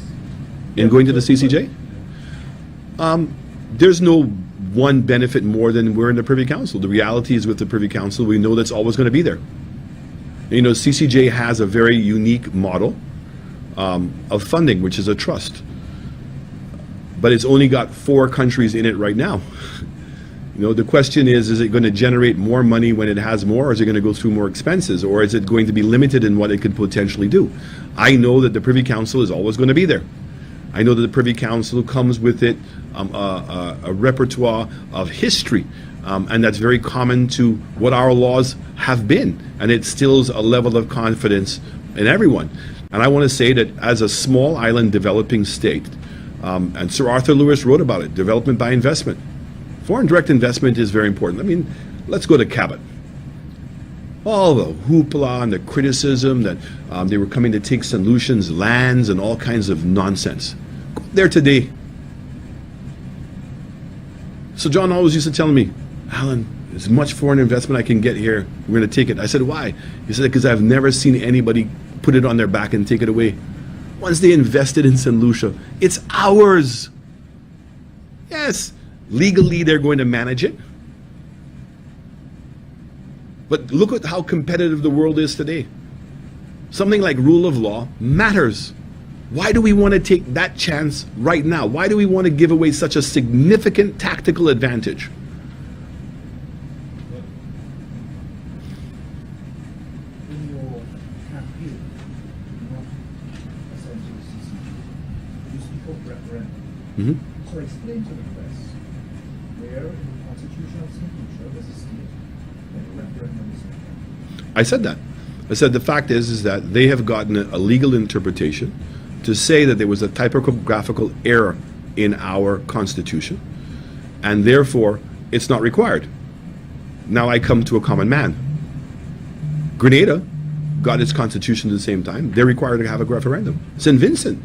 S2: in going to the CCJ? There's no one benefit more than we're in the Privy Council. The reality is with the Privy Council, we know that's always going to be there. You know, CCJ has a very unique model of funding, which is a trust. But it's only got 4 countries in it right now. You know, the question is it going to generate more money when it has more, or is it going to go through more expenses, or is it going to be limited in what it could potentially do? I know that the Privy Council is always going to be there. I know that the Privy Council comes with it a repertoire of history, and that's very common to what our laws have been, and it instills a level of confidence in everyone. And I want to say that as a small island developing state, and Sir Arthur Lewis wrote about it, development by investment. Foreign direct investment is very important. I mean, let's go to Cabot. All the hoopla and the criticism that they were coming to take St. Lucian's lands and all kinds of nonsense. Go there today. So John always used to tell me, Alan, as much foreign investment I can get here, we're going to take it. I said, why? He said, because I've never seen anybody put it on their back and take it away. Once they invested in St. Lucia, it's ours. Yes, legally they're going to manage it. But look at how competitive the world is today. Something like rule of law matters. Why do we want to take that chance right now? Why do we want to give away such a significant tactical advantage?
S4: In your campaign, not essentially CCJ, you speak of referendum.
S2: Mm-hmm.
S4: So explain to the press where in the Constitution of St. Lucia does it state that a referendum is required?
S2: I said that. I said the fact is that they have gotten a legal interpretation to say that there was a typographical error in our Constitution, and therefore it's not required. Now I come to a common man. Grenada got its Constitution at the same time. They're required to have a referendum. St. Vincent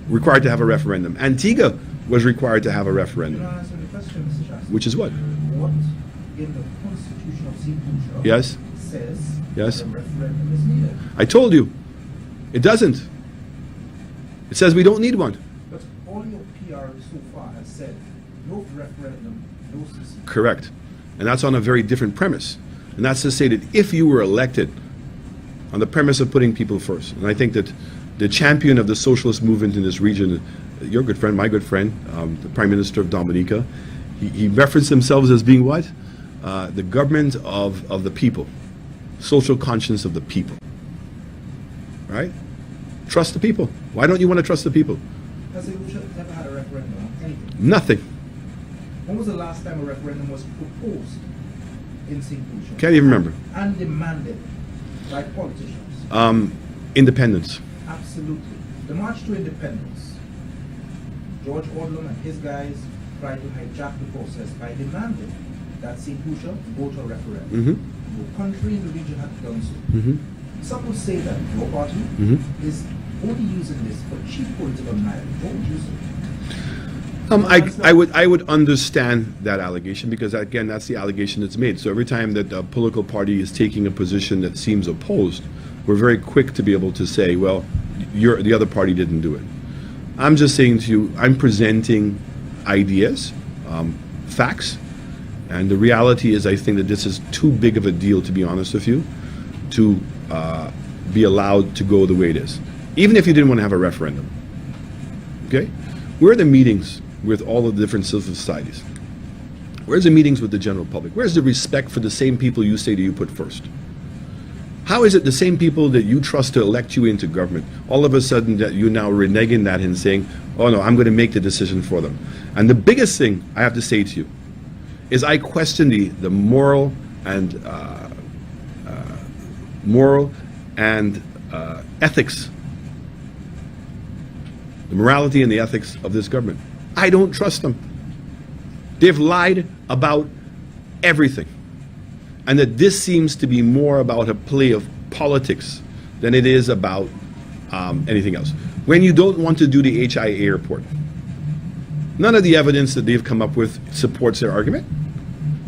S2: required to have a referendum. Antigua was required to have a referendum.
S4: Can I answer the question, Mr. Chancellor?
S2: Which is what?
S4: What in the Constitution of St. Lucia
S2: Yes.
S4: says
S2: Yes.
S4: that a referendum is needed?
S2: I told you, it doesn't. It says we don't need one.
S4: But all your PR so far has said no referendum, no CCJ.
S2: Correct. And that's on a very different premise. And that's to say that if you were elected on the premise of putting people first, and I think that the champion of the socialist movement in this region, your good friend, my good friend, the Prime Minister of Dominica, he referenced themselves as being what? The government of the people, social conscience of the people. Right? Trust the people. Why don't you want to trust the people?
S4: Has St. Lucia never had a referendum on anything?
S2: Nothing.
S4: When was the last time a referendum was proposed in St. Lucia?
S2: Can't even remember.
S4: And demanded by politicians?
S2: Independence.
S4: Absolutely. The March to Independence, George Odlum and his guys tried to hijack the process by demanding that St. Lucia go to a referendum.
S2: Mm-hmm.
S4: No country in the region had done so.
S2: Mm-hmm.
S4: Some would say that your party
S2: Mm-hmm.
S4: is only using this for cheap political mileage. What would you say?
S2: I would understand that allegation because, again, that's the allegation that's made. So every time that a political party is taking a position that seems opposed, we're very quick to be able to say, well, the other party didn't do it. I'm just saying to you, I'm presenting ideas, facts, and the reality is I think that this is too big of a deal, to be honest with you, to be allowed to go the way it is. Even if you didn't want to have a referendum. Okay? Where are the meetings with all of the different civil societies? Where's the meetings with the general public? Where's the respect for the same people you say that you put first? How is it the same people that you trust to elect you into government, all of a sudden that you're now reneging that and saying, oh no, I'm going to make the decision for them? And the biggest thing I have to say to you is I question the moral and ethics, the morality and the ethics of this government. I don't trust them. They've lied about everything. And that this seems to be more about a play of politics than it is about anything else. When you don't want to do the HIA airport, none of the evidence that they've come up with supports their argument.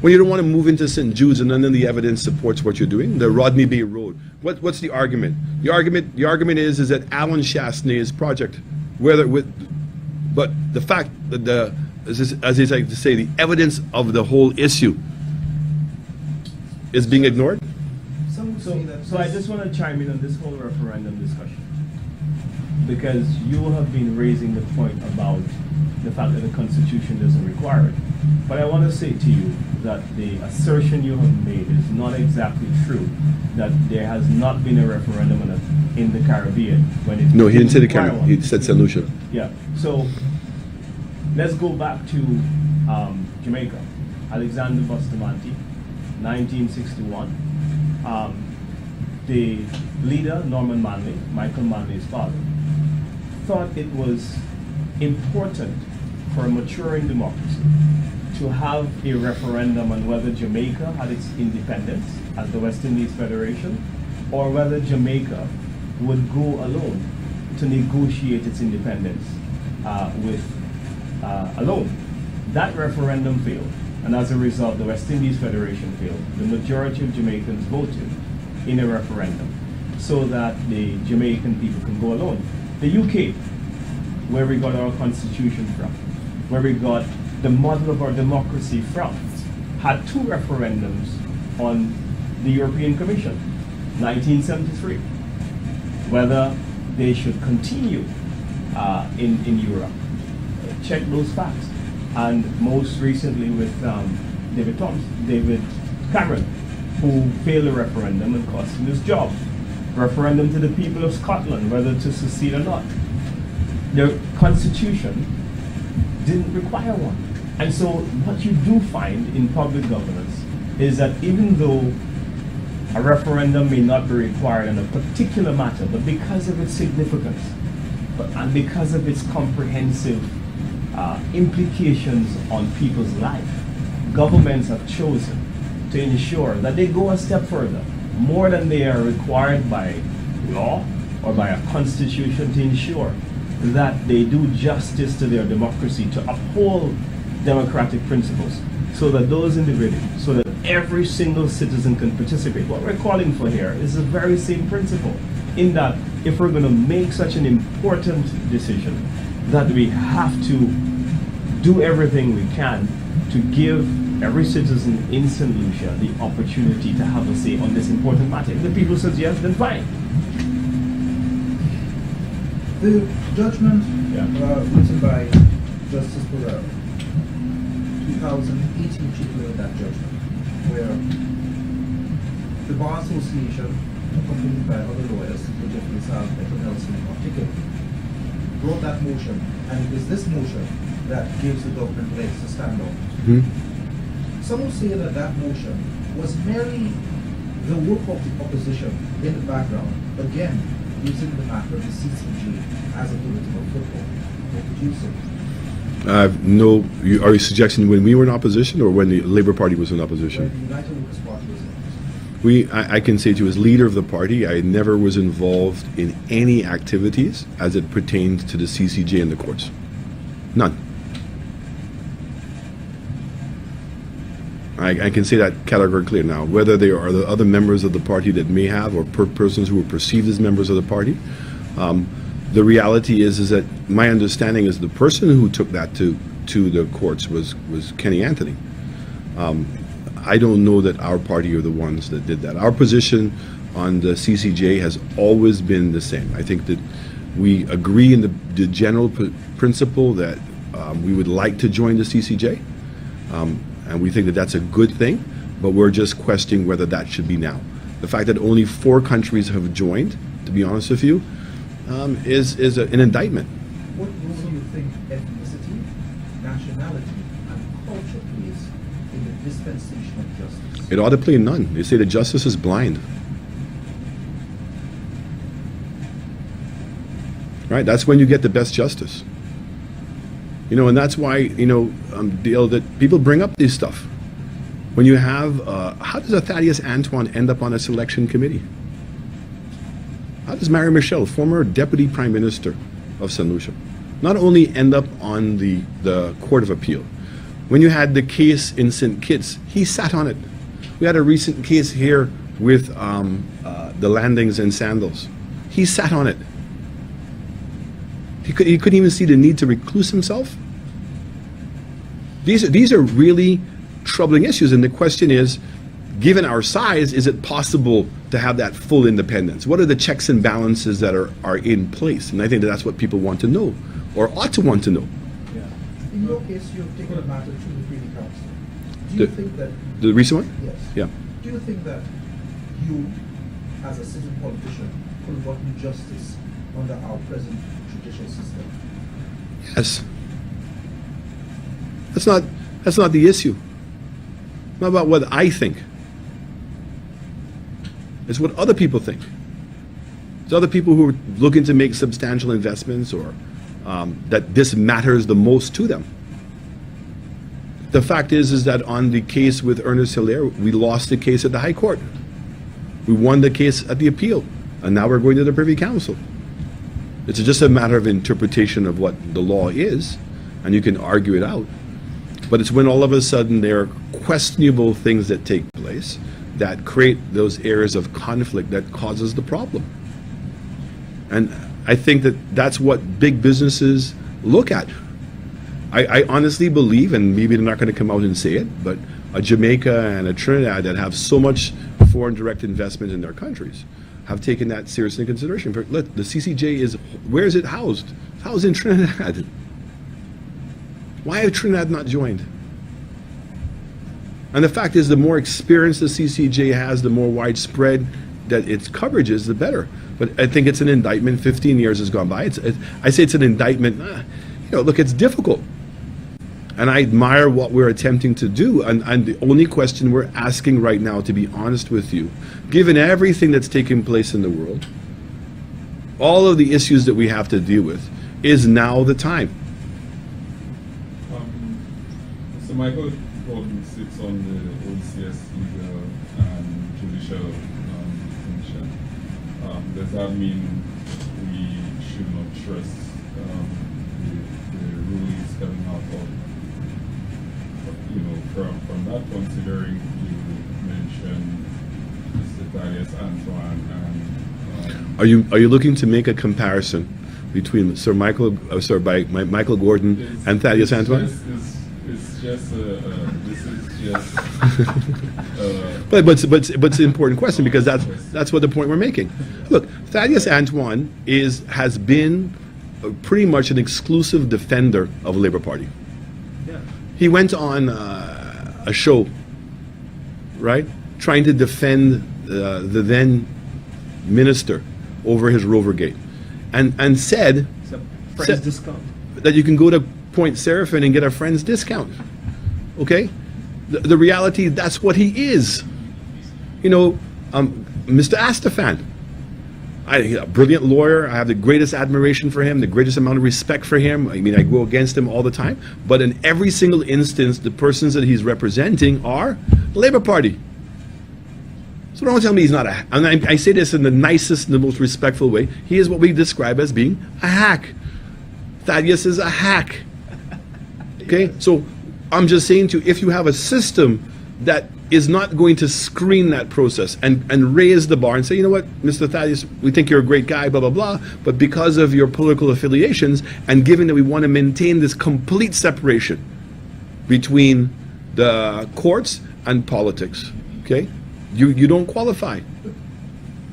S2: When you don't want to move into St. Jude's and none of the evidence supports what you're doing, the Rodney Bay Road, what's the argument? The argument is that Alan Chastney's project, but the fact that as they like to say, the evidence of the whole issue is being ignored?
S4: Some would say that
S1: So I just want to chime in on this whole referendum discussion, because you have been raising the point about the fact that the Constitution doesn't require it. But I want to say to you that the assertion you have made is not exactly true, that there has not been a referendum in the Caribbean. When it
S2: No, he didn't say the
S1: require
S2: Caribbean.
S1: one.
S2: He said St. Lucia.
S1: Yeah. So let's go back to Jamaica. Alexander Bustamante, 1961. The leader, Norman Manley, Michael Manley's father, thought it was important for a maturing democracy to have a referendum on whether Jamaica had its independence as the West Indies Federation, or whether Jamaica would go alone to negotiate its independence alone. That referendum failed, and as a result, the West Indies Federation failed. The majority of Jamaicans voted in a referendum so that the Jamaican people can go alone. The UK, where we got our constitution from, where we got the model of our democracy from, had two referendums on the European Commission, 1973, whether they should continue in Europe. Check those facts. And most recently with David Cameron, who failed a referendum and cost him his job. Referendum to the people of Scotland, whether to secede or not. The Constitution didn't require one. And so what you do find in public governance is that even though a referendum may not be required on a particular matter, but because of its significance, and because of its comprehensive implications on people's life, governments have chosen to ensure that they go a step further, more than they are required by law or by a constitution, to ensure that they do justice to their democracy, to uphold democratic principles, so that those individuals, so that every single citizen can participate. What we're calling for here is the very same principle, in that if we're going to make such an important decision, that we have to do everything we can to give every citizen in St. Lucia the opportunity to have a say on this important matter. If the people says yes, then fine.
S4: The judgment written by Justice Burrell, 2018 particularly, that judgment, where the Bar Association, accompanied by other lawyers, particularly Sal Nelson in particular, wrote that motion, and it is this motion that gives the government legs to stand out.
S2: Hmm?
S4: Some will say that that motion was merely the work of the opposition in the background, again, using the matter of the CCJ as a political football. What would you say?
S2: No, are you suggesting when we were in opposition or when the Labour Party was in opposition?
S4: When the United Workers' Party was in opposition.
S2: I can say to you as leader of the party, I never was involved in any activities as it pertains to the CCJ and the courts. None. I can say that categorically now. Whether they are the other members of the party that may have, or persons who were perceived as members of the party, the reality is that my understanding is the person who took that to the courts was Kenny Anthony. I don't know that our party are the ones that did that. Our position on the CCJ has always been the same. I think that we agree in the general principle that we would like to join the CCJ. And we think that that's a good thing, but we're just questioning whether that should be now. The fact that only 4 countries have joined, to be honest with you, is an indictment.
S4: What role do you think ethnicity, nationality, and culture plays in the dispensation of justice?
S2: It ought to play none. They say that justice is blind. Right? That's when you get the best justice. You know, and that's why, that people bring up this stuff. When you have, how does a Thaddeus Antoine end up on a selection committee? How does Mary Michelle, former Deputy Prime Minister of St.Lucia, not only end up on the Court of Appeal? When you had the case in St. Kitts, he sat on it. We had a recent case here with the landings in Sandals. He sat on it. He couldn't even see the need to recluse himself. These are really troubling issues, and the question is, given our size, is it possible to have that full independence? What are the checks and balances that are in place? And I think that's what people want to know, or ought to want to know.
S4: Yeah. In your case, you've taken the matter to the Privy Council. Do you think that...
S2: The recent one?
S4: Yes.
S2: Yeah.
S4: Do you think that you, as a citizen politician, could have gotten justice under our present judicial system?
S2: Yes. That's not the issue. It's not about what I think. It's what other people think. It's other people who are looking to make substantial investments, or that this matters the most to them. The fact is that on the case with Ernest Hilaire, we lost the case at the High Court. We won the case at the appeal, and now we're going to the Privy Council. It's just a matter of interpretation of what the law is, and you can argue it out. But it's when all of a sudden there are questionable things that take place that create those areas of conflict that causes the problem. And I think that that's what big businesses look at. I honestly believe, and maybe they're not going to come out and say it, but a Jamaica and a Trinidad that have so much foreign direct investment in their countries have taken that seriously into consideration. Look, the CCJ is, where is it housed? It's housed in Trinidad. Why have Trinidad not joined? And the fact is, the more experience the CCJ has, the more widespread that its coverage is, the better. But I think it's an indictment. 15 years has gone by. I say it's an indictment. Look, it's difficult. And I admire what we're attempting to do. And the only question we're asking right now, to be honest with you, given everything that's taking place in the world, all of the issues that we have to deal with, is now the time.
S3: So Michael Gordon sits on the OCS Legal and Judicial Commission. Does that mean we should not trust the rulings coming out of, from that, considering you mentioned Mr. Thaddeus Antoine and...
S2: Are you looking to make a comparison between Michael Gordon and Thaddeus Antoine?
S3: It's just this is just.
S2: But it's an important question, because that's what the point we're making. Look, Thaddeus Antoine has been pretty much an exclusive defender of the Labour Party.
S1: Yeah.
S2: He went on a show, right, trying to defend the then minister over his Rover Gate, and said
S1: It's a price discount.
S2: that you can go to Point Seraphin and get a friend's discount. Okay? The reality, that's what he is. You know, Mr. Astafan, he's a brilliant lawyer. I have the greatest admiration for him, the greatest amount of respect for him. I mean, I go against him all the time. But in every single instance, the persons that he's representing are the Labour Party. So don't tell me he's not a, and I say this in the nicest and the most respectful way, he is what we describe as being a hack. Thaddeus is a hack. Okay? So I'm just saying to you, if you have a system that is not going to screen that process and raise the bar and say, you know what, Mr. Thaddeus, we think you're a great guy, blah, blah, blah, but because of your political affiliations, and given that we want to maintain this complete separation between the courts and politics, okay, you don't qualify.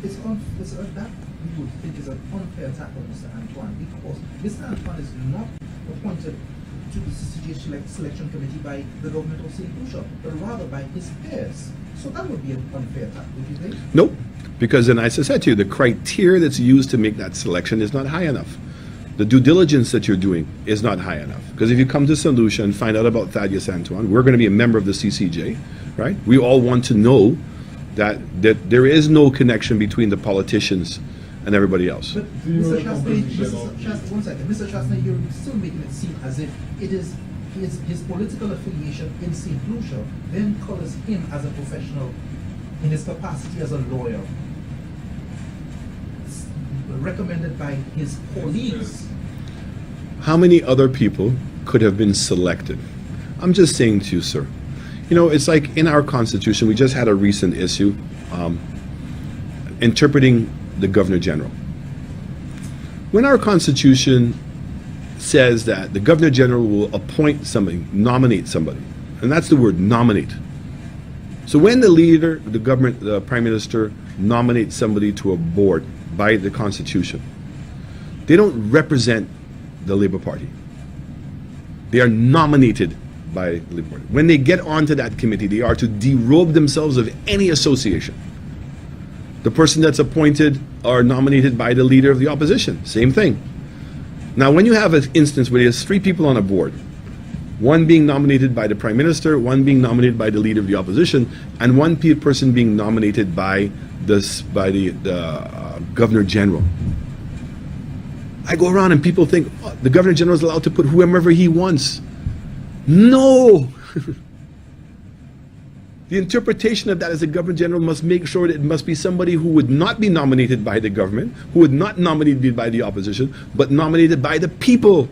S4: It's that we would think is an unfair attack on Mr. Antoine, because Mr. Antoine is not appointed to the CCJ selection committee by the government of St. Lucia, but rather by his peers. So that would be an unfair attack, would you think?
S2: Nope, because then, as I said to you, the criteria that's used to make that selection is not high enough. The due diligence that you're doing is not high enough. Because if you come to St. Lucia and find out about Thaddeus Antoine, we're going to be a member of the CCJ, right? We all want to know that there is no connection between the politicians and everybody else.
S4: But Mr. Shastri, one second. Mr. Shastri, you're still making it seem as if it is his political affiliation in St. Lucia then colors him as a professional in his capacity as a lawyer, recommended by his colleagues.
S2: How many other people could have been selected? I'm just saying to you, sir. You know, it's like in our Constitution, we just had a recent issue interpreting the Governor General. When our Constitution says that the Governor General will appoint somebody, nominate somebody, and that's the word, nominate. So when the leader, the government, the Prime Minister nominates somebody to a board by the Constitution, they don't represent the Labour Party. They are nominated by the Labour Party. When they get onto that committee, they are to derobe themselves of any association. The person that's appointed or nominated by the leader of the opposition, same thing. Now, when you have an instance where there's 3 people on a board, one being nominated by the Prime Minister, one being nominated by the leader of the opposition, and one person being nominated by the Governor General. I go around and people think, oh, the Governor General is allowed to put whomever he wants. No! The interpretation of that is the Governor General must make sure that it must be somebody who would not be nominated by the government, who would not be nominated by the opposition, but nominated by the people.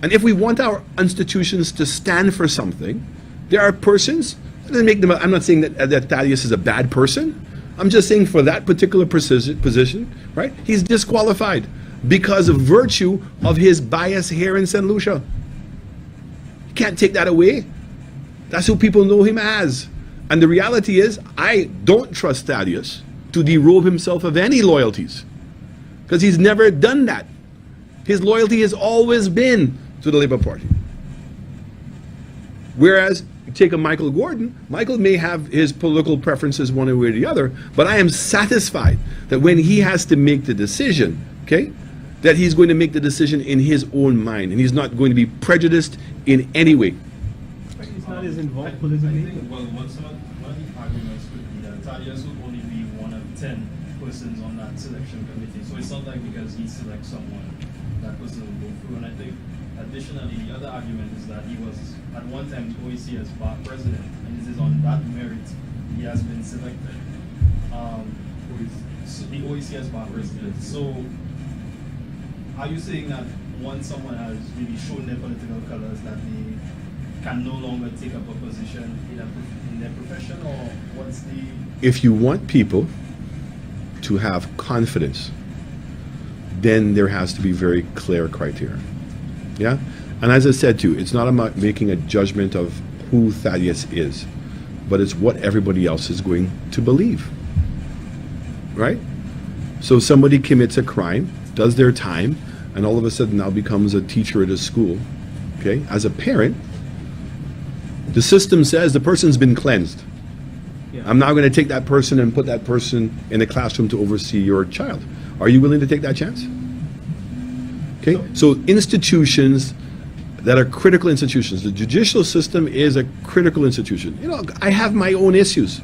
S2: And if we want our institutions to stand for something, there are persons, I'm not saying that Thaddeus is a bad person. I'm just saying for that particular position, right, he's disqualified because of virtue of his bias here in St. Lucia. You can't take that away. That's who people know him as. And the reality is, I don't trust Thaddeus to derobe himself of any loyalties, because he's never done that. His loyalty has always been to the Labour Party. Whereas, you take a Michael Gordon, Michael may have his political preferences one way or the other, but I am satisfied that when he has to make the decision, okay, that he's going to make the decision in his own mind, and he's not going to be prejudiced in any way.
S1: He's not as involved politically.
S5: I think, well, one of the arguments could be that Thaddeus would only be one of 10 persons on that selection committee. So it's not like because he selects someone, that person will go through. And I think additionally, the other argument is that he was at one time the OECS bar president, and this is on that merit he has been selected. So the OECS bar president. So are you saying that once someone has really shown their political colors, that they can no longer take up a position in their profession, or what's the...
S2: If you want people to have confidence, then there has to be very clear criteria. Yeah? And as I said to you, it's not about making a judgment of who Thaddeus is, but it's what everybody else is going to believe. Right? So somebody commits a crime, does their time, and all of a sudden now becomes a teacher at a school. Okay? As a parent, the system says the person's been cleansed.
S1: Yeah.
S2: I'm now going to take that person and put that person in the classroom to oversee your child. Are you willing to take that chance? Okay? So institutions that are critical institutions. The judicial system is a critical institution. You know, I have my own issues.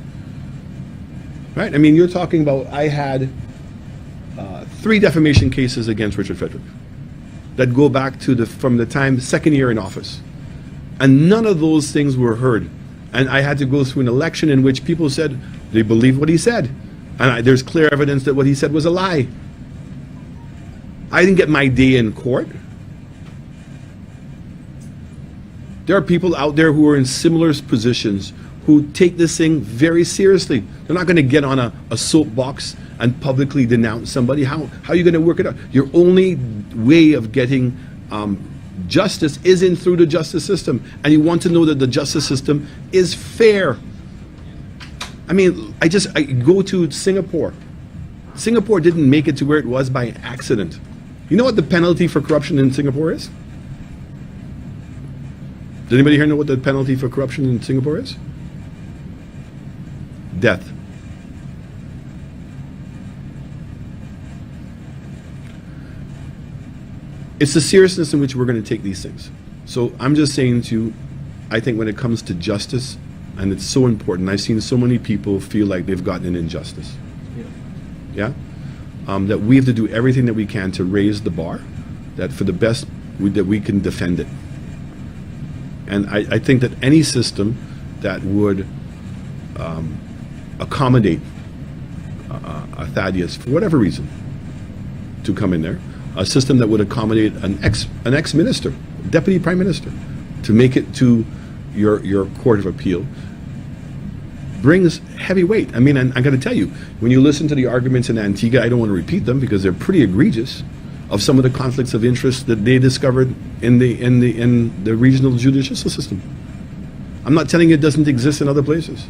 S2: Right? I mean, you're talking about, I had 3 defamation cases against Richard Frederick that go back to from the time, second year in office. And none of those things were heard. And I had to go through an election in which people said they believed what he said. And there's clear evidence that what he said was a lie. I didn't get my day in court. There are people out there who are in similar positions who take this thing very seriously. They're not going to get on a soapbox and publicly denounce somebody. How are you going to work it out? Your only way of getting justice isn't through the justice system. And you want to know that the justice system is fair. I mean, I go to Singapore. Singapore didn't make it to where it was by accident. You know what the penalty for corruption in Singapore is? Does anybody here know what the penalty for corruption in Singapore is? Death. It's the seriousness in which we're going to take these things. So I'm just saying to you, I think when it comes to justice, and it's so important, I've seen so many people feel like they've gotten an injustice. Yeah? That we have to do everything that we can to raise the bar, that for the best, that we can defend it. And I think that any system that would accommodate a Thaddeus, for whatever reason, to come in there, a system that would accommodate an ex-minister, deputy prime minister, to make it to your court of appeal, brings heavy weight. I mean, I'm going to tell you, when you listen to the arguments in Antigua, I don't want to repeat them because they're pretty egregious, of some of the conflicts of interest that they discovered in the regional judicial system. I'm not telling you it doesn't exist in other places,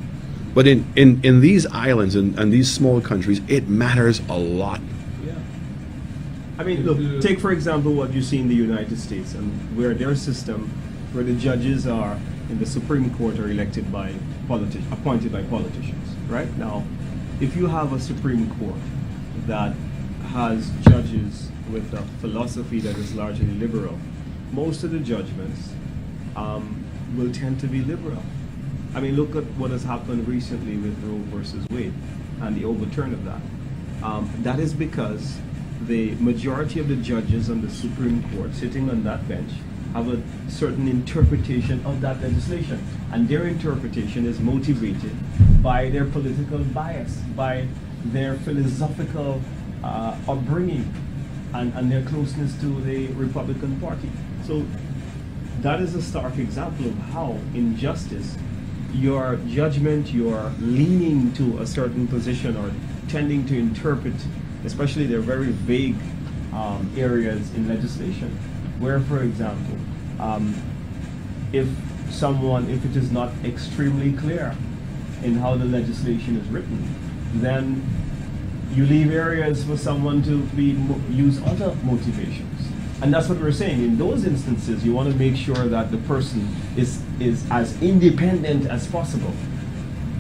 S2: but in these islands and these small countries, it matters a lot.
S1: Yeah. I mean, look, take for example what you see in the United States, and where their system, where the judges are in the Supreme Court are elected by appointed by politicians. Right now, if you have a Supreme Court that has judges with a philosophy that is largely liberal, most of the judgments will tend to be liberal. I mean, look at what has happened recently with Roe versus Wade and the overturn of that. That is because the majority of the judges on the Supreme Court sitting on that bench have a certain interpretation of that legislation, and their interpretation is motivated by their political bias, by their philosophical upbringing, and their closeness to the Republican Party. So that is a stark example of how in justice, your judgment, your leaning to a certain position or tending to interpret, especially their very vague areas in legislation, where, for example, if it is not extremely clear in how the legislation is written, then you leave areas for someone to use other motivations. And that's what we're saying. In those instances, you want to make sure that the person is as independent as possible.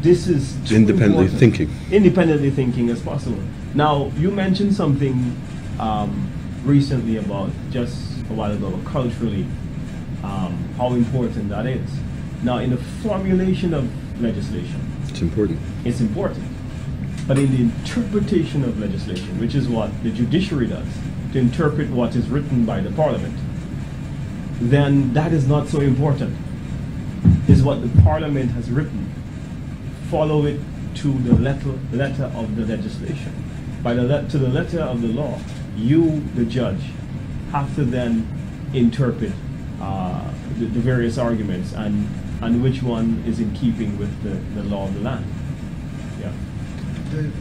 S1: This is
S2: independently thinking.
S1: Independently thinking as possible. Now, you mentioned something recently about, just a while ago, culturally, how important that is. Now, in the formulation of legislation,
S2: it's important.
S1: It's important. But in the interpretation of legislation, which is what the judiciary does, to interpret what is written by the parliament, then that is not so important. Is what the parliament has written. Follow it to the letter of the legislation. To the letter of the law, you, the judge, have to then interpret the various arguments and which one is in keeping with the law of the land. Yeah.
S4: The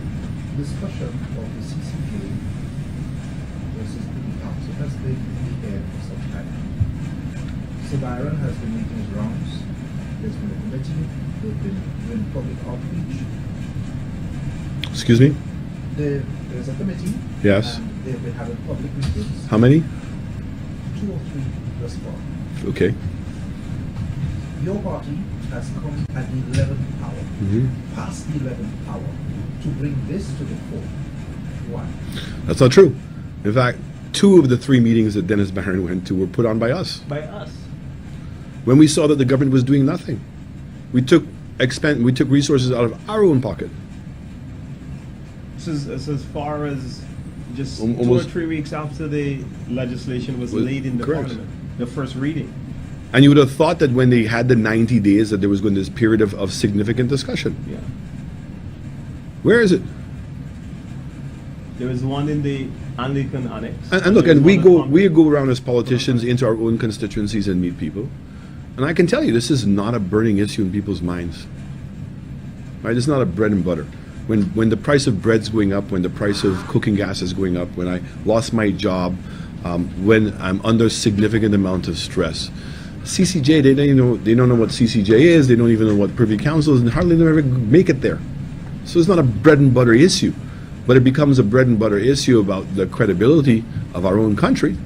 S4: discussion of the CCJ versus the council has been in the air for some time. So Byron has been making his rounds. There's been a committee. They've been doing public outreach.
S2: Excuse me?
S4: There's a committee.
S2: Yes.
S4: And they've been having public meetings.
S2: How many?
S4: 2 or 3 thus far.
S2: Okay.
S4: Your party has come at the 11th hour, past the 11th hour, to bring this to the fore. Why?
S2: That's not true. In fact, 2 of the 3 meetings that Dennis Barron went to were put on by us.
S1: By us.
S2: When we saw that the government was doing nothing, we took resources out of our own pocket.
S1: This is as far as just
S2: Almost-
S1: 2 or 3 weeks after the legislation was laid in the
S2: correct.
S1: parliament, the first reading.
S2: And you would have thought that when they had the 90 days that there was going to be this period of significant discussion.
S1: Yeah.
S2: Where is it?
S1: There was one in the Anglican Annex.
S2: And look,
S1: There was
S2: and we
S1: one in
S2: go around as politicians into our own constituencies and meet people. And I can tell you, this is not a burning issue in people's minds. Right? It's not a bread and butter. When the price of bread's going up, when the price of cooking gas is going up, when I lost my job, when I'm under significant amount of stress, CCJ, they don't know what CCJ is, they don't even know what Privy Council is, and hardly ever make it there. So it's not a bread and butter issue, but it becomes a bread and butter issue about the credibility of our own country.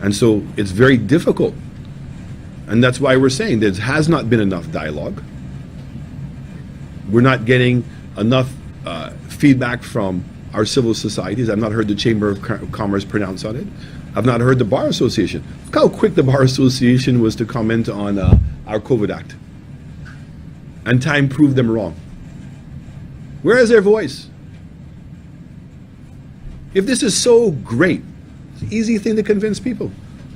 S2: And so it's very difficult. And that's why we're saying there has not been enough dialogue. We're not getting enough feedback from our civil societies. I've not heard the Chamber of Commerce pronounce on it. I've not heard the Bar Association. Look how quick the Bar Association was to comment on our COVID Act. And time proved them wrong. Where is their voice? If this is so great, it's an easy thing to convince people.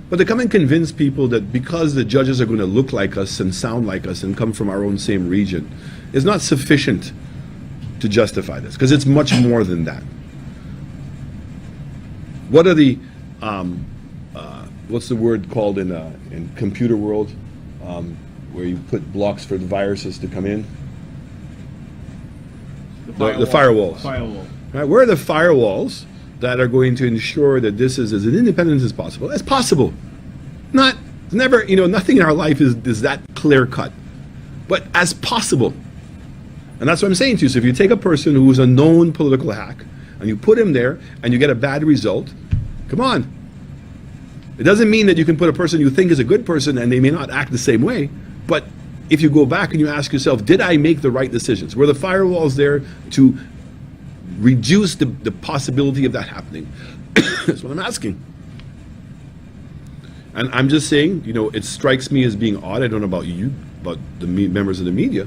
S2: But to come and convince people that because the judges are going to look like us and sound like us and come from our own same region is not sufficient to justify this, because it's much more than that. What are the what's the word called in computer world, where you put blocks for the viruses to come in? The firewalls.
S1: Firewall.
S2: Right? Where are the firewalls that are going to ensure that this is as independent as possible? As possible. Never, nothing in our life is that clear cut. But as possible. And that's what I'm saying to you. So if you take a person who is a known political hack and you put him there and you get a bad result, come on. It doesn't mean that you can put a person you think is a good person and they may not act the same way, but if you go back and you ask yourself, did I make the right decisions? Were the firewalls there to reduce the possibility of that happening? That's what I'm asking. And I'm just saying, it strikes me as being odd. I don't know about you, about the members of the media,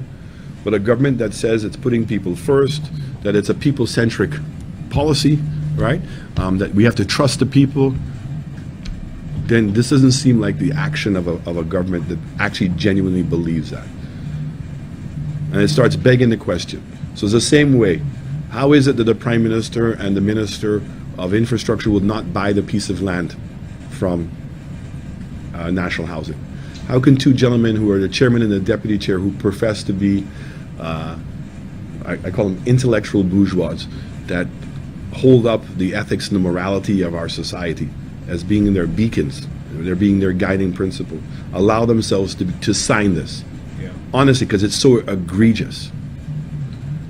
S2: but a government that says it's putting people first, that it's a people-centric policy, right? That we have to trust the people, then this doesn't seem like the action of a government that actually genuinely believes that. And it starts begging the question. So it's the same way. How is it that the Prime Minister and the Minister of Infrastructure will not buy the piece of land from National Housing? How can 2 gentlemen who are the chairman and the deputy chair who profess to be, I call them intellectual bourgeois, that hold up the ethics and the morality of our society as being their beacons, they're being their guiding principle, allow themselves to sign this?
S1: Yeah.
S2: Honestly, because it's so egregious.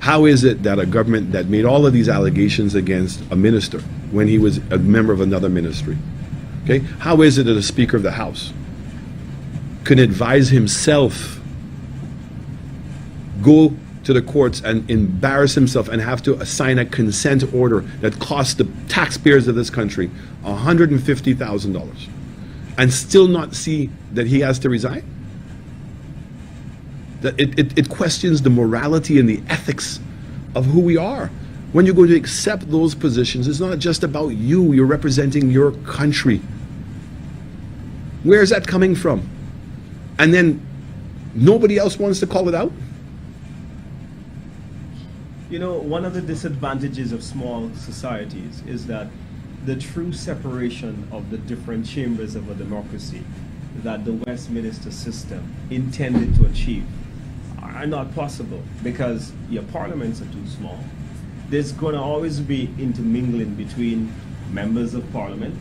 S2: How is it that a government that made all of these allegations against a minister when he was a member of another ministry, okay? How is it that a Speaker of the House can advise himself, go to the courts and embarrass himself and have to assign a consent order that costs the taxpayers of this country $150,000 and still not see that he has to resign? That it questions the morality and the ethics of who we are. When you're going to accept those positions, it's not just about you. You're representing your country. Where is that coming from? And then nobody else wants to call it out?
S1: One of the disadvantages of small societies is that the true separation of the different chambers of a democracy that the Westminster system intended to achieve are not possible because your parliaments are too small. There's going to always be intermingling between members of parliament,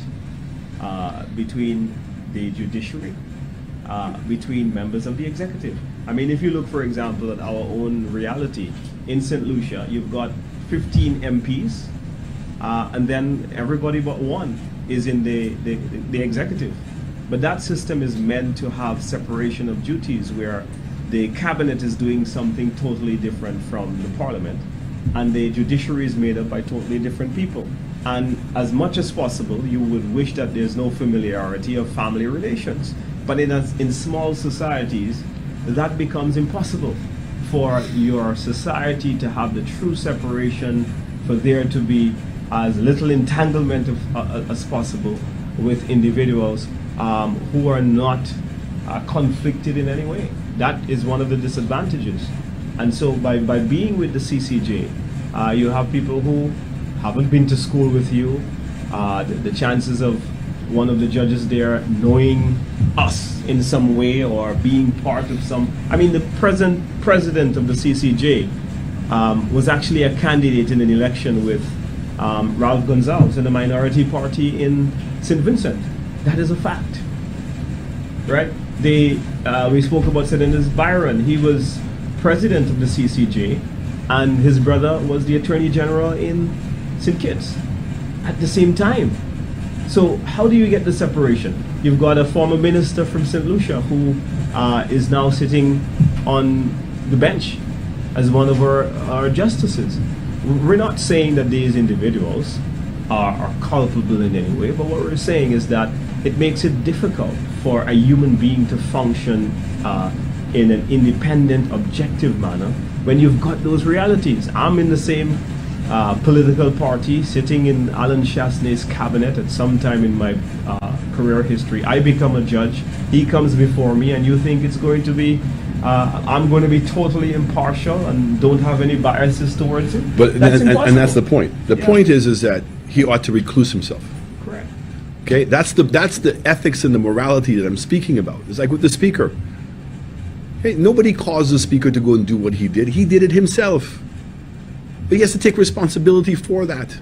S1: between the judiciary, between members of the executive. I mean, if you look, for example, at our own reality, in St. Lucia, you've got 15 MPs, and then everybody but one is in the executive. But that system is meant to have separation of duties where the cabinet is doing something totally different from the parliament, and the judiciary is made up by totally different people. And as much as possible, you would wish that there's no familiarity of family relations. But in small societies, that becomes impossible for your society to have the true separation, for there to be as little entanglement as possible with individuals who are not conflicted in any way. That is one of the disadvantages. And so by being with the CCJ, you have people who haven't been to school with you. The chances of one of the judges there knowing us in some way or being part of some... I mean, the present president of the CCJ was actually a candidate in an election with Ralph Gonzalez in the minority party in St. Vincent. That is a fact, right? We spoke about Senators Byron. He was president of the CCJ, and his brother was the Attorney General in St. Kitts at the same time. So how do you get the separation? You've got a former minister from St. Lucia who is now sitting on the bench as one of our justices. We're not saying that these individuals are culpable in any way, but what we're saying is that it makes it difficult for a human being to function in an independent, objective manner when you've got those realities. I'm in the same political party, sitting in Alan Chasney's cabinet at some time in my career history. I become a judge, he comes before me, and you think it's going to be I'm going to be totally impartial and don't have any biases towards it?
S2: But
S1: That's
S2: and
S1: impossible.
S2: that's the point. The point is that he ought to recluse himself.
S1: Correct.
S2: Okay, that's the ethics and the morality that I'm speaking about. It's like with the speaker. Hey, nobody caused the speaker to go and do what he did. He did it himself. But he has to take responsibility for that.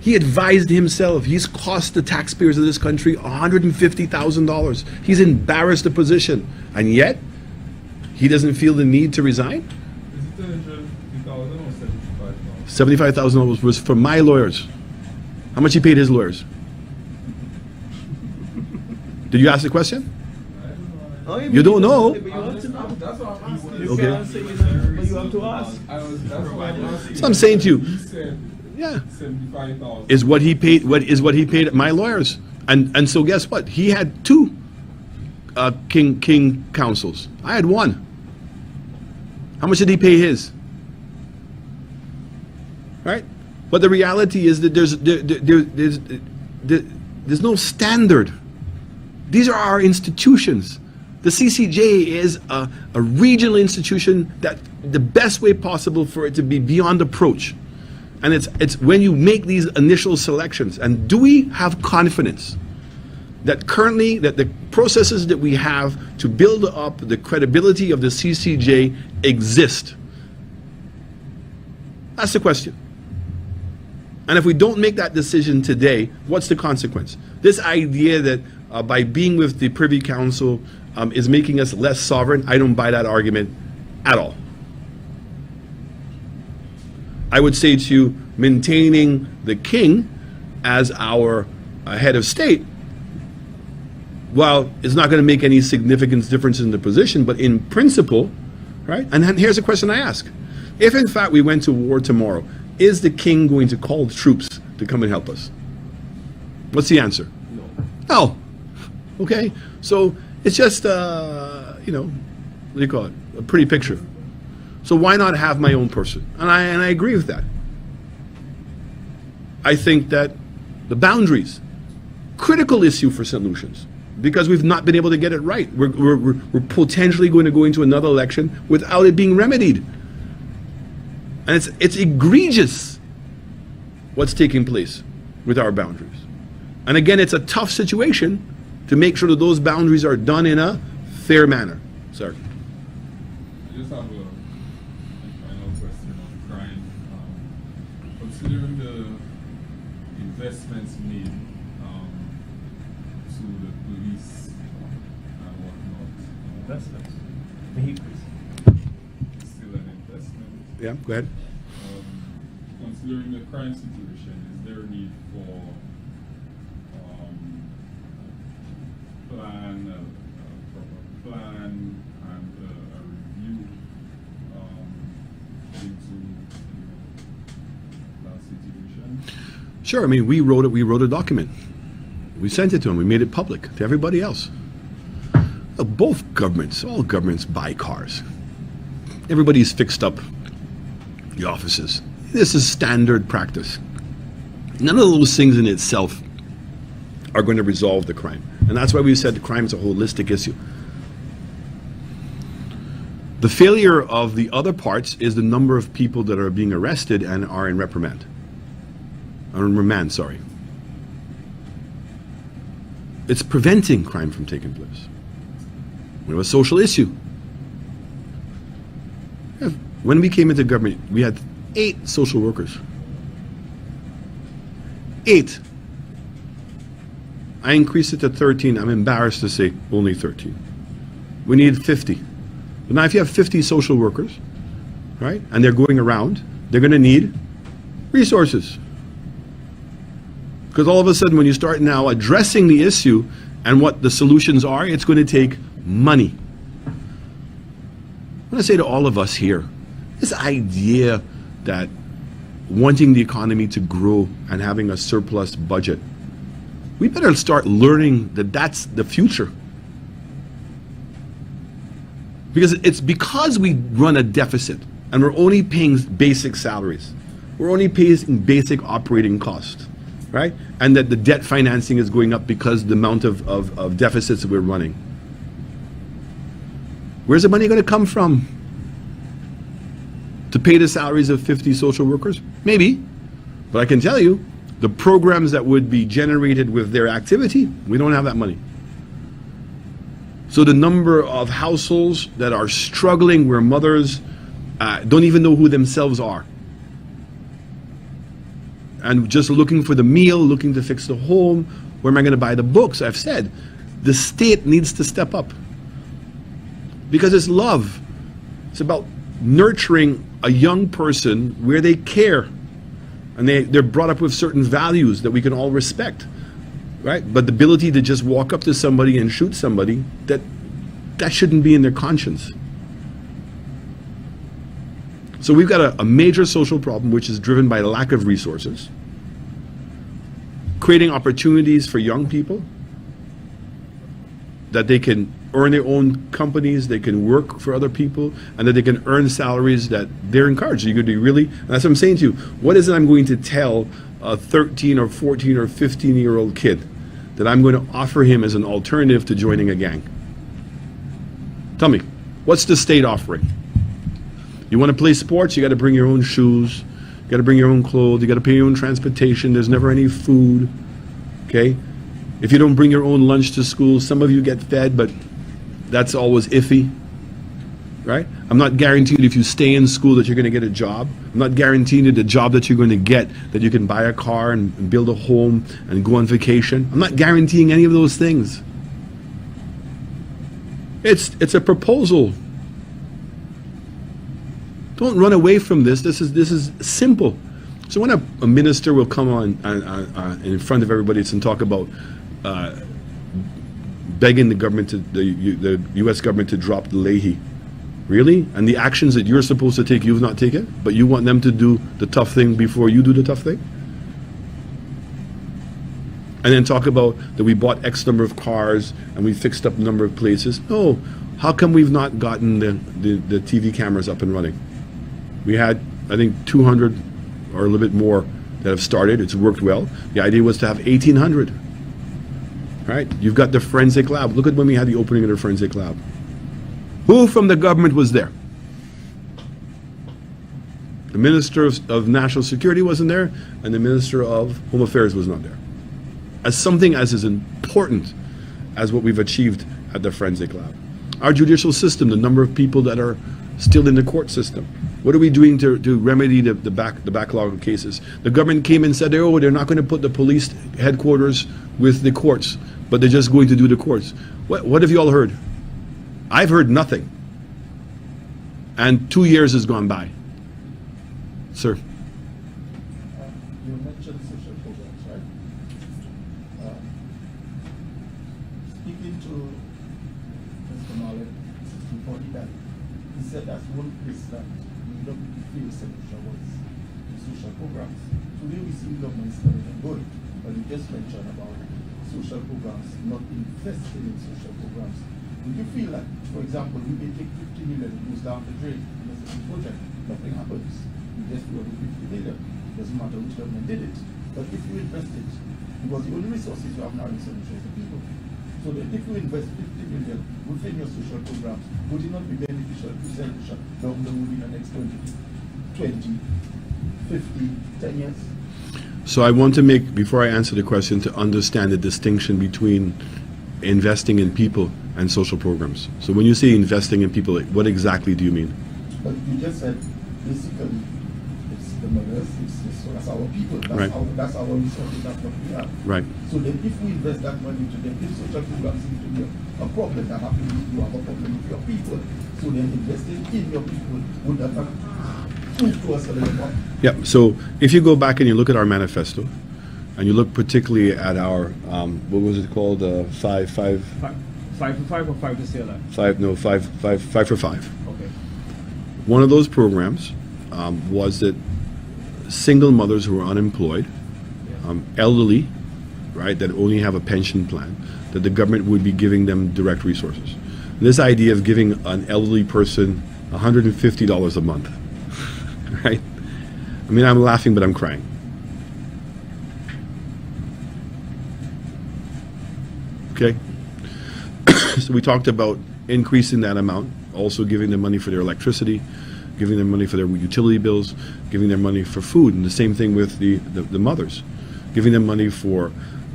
S2: He advised himself. He's cost the taxpayers of this country $150,000. He's embarrassed the position. And yet, he doesn't feel the need to resign?
S3: Is it 250,000 or 75,000?
S2: $75,000 was for my lawyers. How much he paid his lawyers? Did you ask the question?
S1: Oh,
S2: You don't know.
S1: But you have to know.
S3: That's what I'm asking.
S1: You
S2: Okay.
S1: can't say you know, but you have to ask.
S3: That's what I'm asking.
S2: So I'm saying to you,
S3: He said
S2: yeah,
S3: 75,000.
S2: is what he paid. What he paid my lawyers? And so guess what? He had two king counsels. I had one. How much did he pay his? Right? But the reality is that there's no standard. These are our institutions. The CCJ is a regional institution that the best way possible for it to be beyond approach. And it's when you make these initial selections. And do we have confidence that currently that the processes that we have to build up the credibility of the CCJ exist? That's the question. And if we don't make that decision today, what's the consequence? This idea that by being with the Privy Council is making us less sovereign, I don't buy that argument at all. I would say to you, maintaining the king as our head of state, well, it's not going to make any significant difference in the position, but in principle, right? And then here's a question I ask. If in fact we went to war tomorrow, is the king going to call the troops to come and help us? What's the answer? No. Okay? So it's just, what do you call it? A pretty picture. So why not have my own person? And I agree with that. I think that the boundaries, critical issue for St. Lucians, because we've not been able to get it right. We're potentially going to go into another election without it being remedied. And it's egregious what's taking place with our boundaries. And again, it's a tough situation to make sure that those boundaries are done in a fair manner. Sorry.
S3: I just have a final question on crime. Considering the investments made to the police and whatnot,
S1: Investments.
S3: still an investment.
S2: Yeah, go ahead.
S3: Considering the crime situation, is there a need for proper plan and a review into that situation?
S2: Sure, I mean, we wrote a document. We sent it to them, we made it public to everybody else. Both governments, all governments buy cars. Everybody's fixed up the offices. This is standard practice. None of those things in itself are going to resolve the crime. And that's why we said the crime is a holistic issue. The failure of the other parts is the number of people that are being arrested and are in reprimand. Remand, sorry. It's preventing crime from taking place. We have a social issue. When we came into government, we had 8 social workers. 8. I increased it to 13. I'm embarrassed to say only 13. We need 50. But now if you have 50 social workers, right, and they're going around, they're going to need resources. Because all of a sudden when you start now addressing the issue and what the solutions are, it's going to take money. I want to say to all of us here, this idea that wanting the economy to grow and having a surplus budget, we better start learning that that's the future. Because it's because we run a deficit and we're only paying basic salaries. We're only paying basic operating costs, right? And that the debt financing is going up because the amount of deficits that we're running. Where's the money going to come from? To pay the salaries of 50 social workers? Maybe. But I can tell you, the programs that would be generated with their activity, we don't have that money. So the number of households that are struggling where mothers don't even know who themselves are. And just looking for the meal, looking to fix the home, where am I going to buy the books? I've said, the state needs to step up. Because it's love. It's about nurturing a young person where they care. And they're brought up with certain values that we can all respect. Right? But the ability to just walk up to somebody and shoot somebody, that shouldn't be in their conscience. So we've got a major social problem which is driven by the lack of resources. Creating opportunities for young people that they can earn their own companies, they can work for other people, and that they can earn salaries that they're encouraged. You're going to be really, and that's what I'm saying to you, what is it I'm going to tell a 13 or 14 or 15-year-old kid that I'm going to offer him as an alternative to joining a gang? Tell me, what's the state offering? You want to play sports, you got to bring your own shoes, you got to bring your own clothes, you got to pay your own transportation, there's never any food, okay? If you don't bring your own lunch to school, some of you get fed, but that's always iffy, right? I'm not guaranteed if you stay in school that you're going to get a job. I'm not guaranteeing you the job that you're going to get, that you can buy a car and build a home and go on vacation. I'm not guaranteeing any of those things. It's a proposal. Don't run away from this. This is simple. So when a minister will come on in front of everybody and talk about begging the government to the U.S. government to drop the Leahy, really? And the actions that you're supposed to take, you've not taken, but you want them to do the tough thing before you do the tough thing? And then talk about that we bought X number of cars and we fixed up a number of places. No, how come we've not gotten the TV cameras up and running? We had, I think, 200 or a little bit more that have started. It's worked well. The idea was to have 1,800. Right? You've got the forensic lab. Look at when we had the opening of the forensic lab. Who from the government was there? The Minister of National Security wasn't there, and the Minister of Home Affairs was not there. As something as important as what we've achieved at the forensic lab. Our judicial system, the number of people that are still in the court system. What are we doing to remedy the backlog of cases? The government came and said, oh, they're not going to put the police headquarters with the courts, but they're just going to do the courts. What have you all heard? I've heard nothing. And 2 years has gone by. Sir.
S6: You mentioned social programs, right? Speaking to Mr. Marlett before he died, he said that's one place that we don't feel St. Lucia was social programs. Today we see governments coming and going, but you just mentioned about social programs, not investing in social programs. Would you feel that, for example, you may take 50 million, it goes down the drain in a certain project, nothing happens. You just go to 50 million. Doesn't matter which government did it. But if you invest it, because the only resources you have now in St. Lucia is the people. So that if you invest 50 million within your social programs, would it not be beneficial to St. Lucia down the road in the next 20, 50, 10 years?
S2: So I want to make, before I answer the question, to understand the distinction between investing in people and social programs. So when you say investing in people, what exactly do you mean?
S6: But you just said, basically, it's the mothers, that's our people,
S2: Right.
S6: That's our resources, that's what we have.
S2: Right.
S6: So then if we invest that money to them, if social programs seem to be a problem, that happens if you have a problem with your people, so then investing in your people would have proved to us a little more.
S2: Yeah, so if you go back and you look at our manifesto, and you look particularly at our, what was it called, 5 for 5?
S1: Or 5 to say that?
S2: 5 for 5.
S1: Okay.
S2: One of those programs was that single mothers who are unemployed, elderly, right, that only have a pension plan, that the government would be giving them direct resources. This idea of giving an elderly person $150 a month, right? I mean, I'm laughing, but I'm crying. Okay? So we talked about increasing that amount, also giving them money for their electricity, giving them money for their utility bills, giving them money for food, and the same thing with the mothers, giving them money for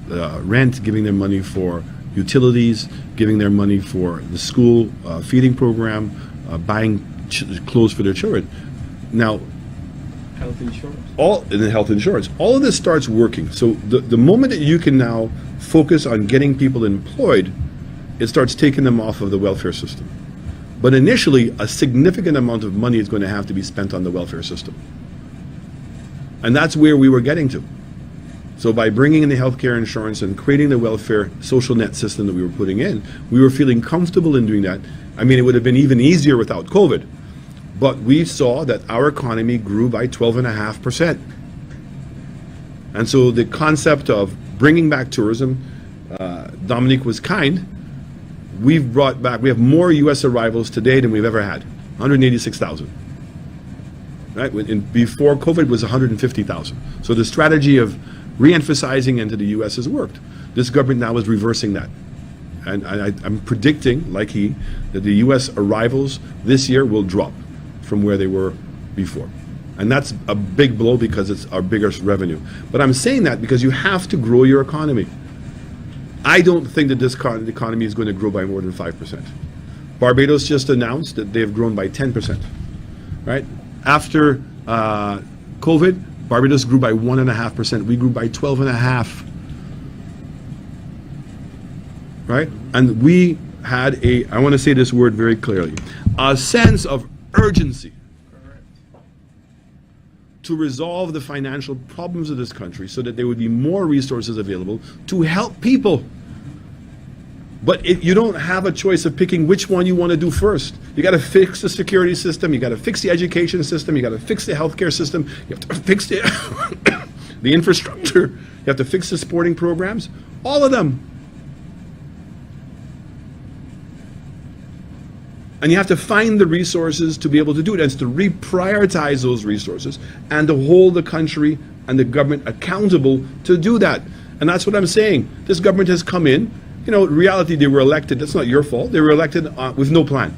S2: rent, giving them money for utilities, giving them money for the school feeding program, buying clothes for their children. Now,
S1: Health insurance.
S2: Health insurance. All of this starts working. So the moment that you can now focus on getting people employed, it starts taking them off of the welfare system. But initially, a significant amount of money is going to have to be spent on the welfare system. And that's where we were getting to. So by bringing in the healthcare insurance and creating the welfare social net system that we were putting in, we were feeling comfortable in doing that. I mean, it would have been even easier without COVID. But we saw that our economy grew by 12.5%. And so the concept of bringing back tourism, Dominique was kind, we have more U.S. arrivals today than we've ever had, 186,000. Right? Before COVID was 150,000. So the strategy of re-emphasizing into the U.S. has worked. This government now is reversing that. And I'm predicting, like that the U.S. arrivals this year will drop from where they were before. And that's a big blow because it's our biggest revenue. But I'm saying that because you have to grow your economy. I don't think that this economy is going to grow by more than 5%. Barbados just announced that they've grown by 10%. Right? After COVID, Barbados grew by 1.5%. We grew by 12.5%. Right? And we had I want to say this word very clearly, a sense of urgency to resolve the financial problems of this country so that there would be more resources available to help people. But you don't have a choice of picking which one you want to do first. You got to fix the security system, you got to fix the education system, you got to fix the healthcare system, you have to fix the the infrastructure, you have to fix the sporting programs, all of them. And you have to find the resources to be able to do it. And it's to reprioritize those resources and to hold the country and the government accountable to do that. And that's what I'm saying. This government has come in. You know, in reality, they were elected. That's not your fault. They were elected with no plan.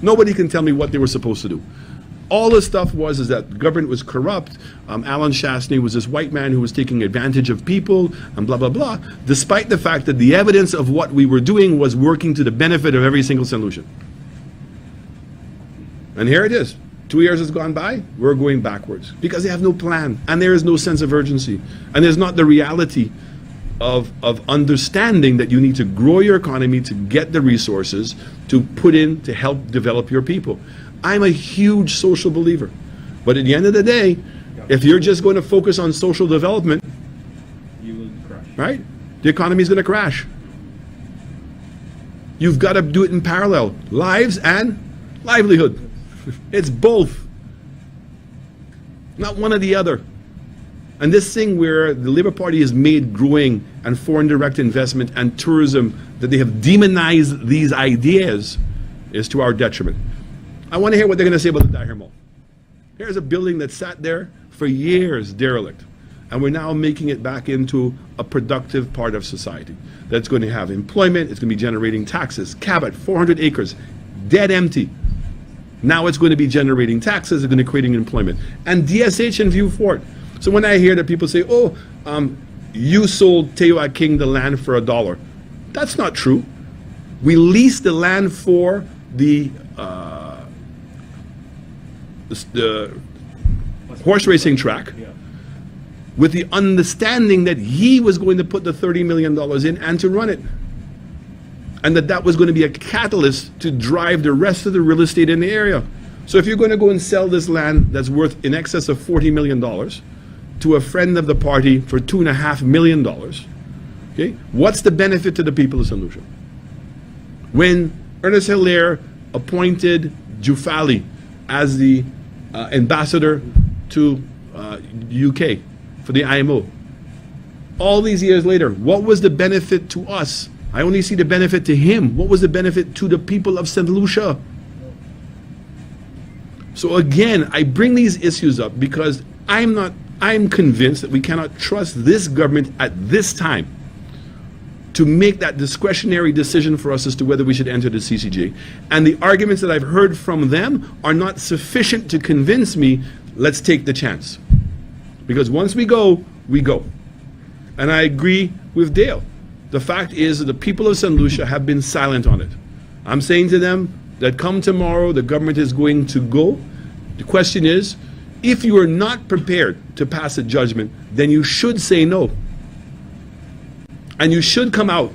S2: Nobody can tell me what they were supposed to do. All the stuff is that the government was corrupt. Alan Shastney was this white man who was taking advantage of people and blah, blah, blah, despite the fact that the evidence of what we were doing was working to the benefit of every single St. Lucian. And here it is. 2 years has gone by, we're going backwards because they have no plan and there is no sense of urgency. And there's not the reality of understanding that you need to grow your economy to get the resources to put in to help develop your people. I'm a huge social believer. But at the end of the day, if you're just going to focus on social development,
S1: You will crash.
S2: right? The economy is going to crash. You've got to do it in parallel. Lives and livelihood. It's both. not one or the other. And this thing where the Labour Party has made growing and foreign direct investment and tourism, that they have demonized these ideas, is to our detriment. I want to hear what they're going to say about the Daher Mall. Here's a building that sat there for years derelict, and we're now making it back into a productive part of society that's going to have employment, it's going to be generating taxes. Cabot, 400 acres, dead empty. Now it's going to be generating taxes, it's going to be creating employment. And DSH in View Fort. So when I hear that people say, oh, you sold Tewa King the land for $1. That's not true. We leased the land for the horse racing track with the understanding that he was going to put the $30 million in and to run it. And that was going to be a catalyst to drive the rest of the real estate in the area. So if you're going to go and sell this land that's worth in excess of $40 million to a friend of the party for $2.5 million, okay, what's the benefit to the people of St. Lucia? When Ernest Hilaire appointed Jufali as the ambassador to UK for the IMO, all these years later, what was the benefit to us? I only see the benefit to him. What was the benefit to the people of St. Lucia? So again, I bring these issues up because I'm convinced that we cannot trust this government at this time to make that discretionary decision for us as to whether we should enter the CCJ. And the arguments that I've heard from them are not sufficient to convince me, let's take the chance. Because once we go, we go. And I agree with Dale. The fact is that the people of St. Lucia have been silent on it. I'm saying to them that come tomorrow, the government is going to go. The question is, if you are not prepared to pass a judgment, then you should say no. And you should come out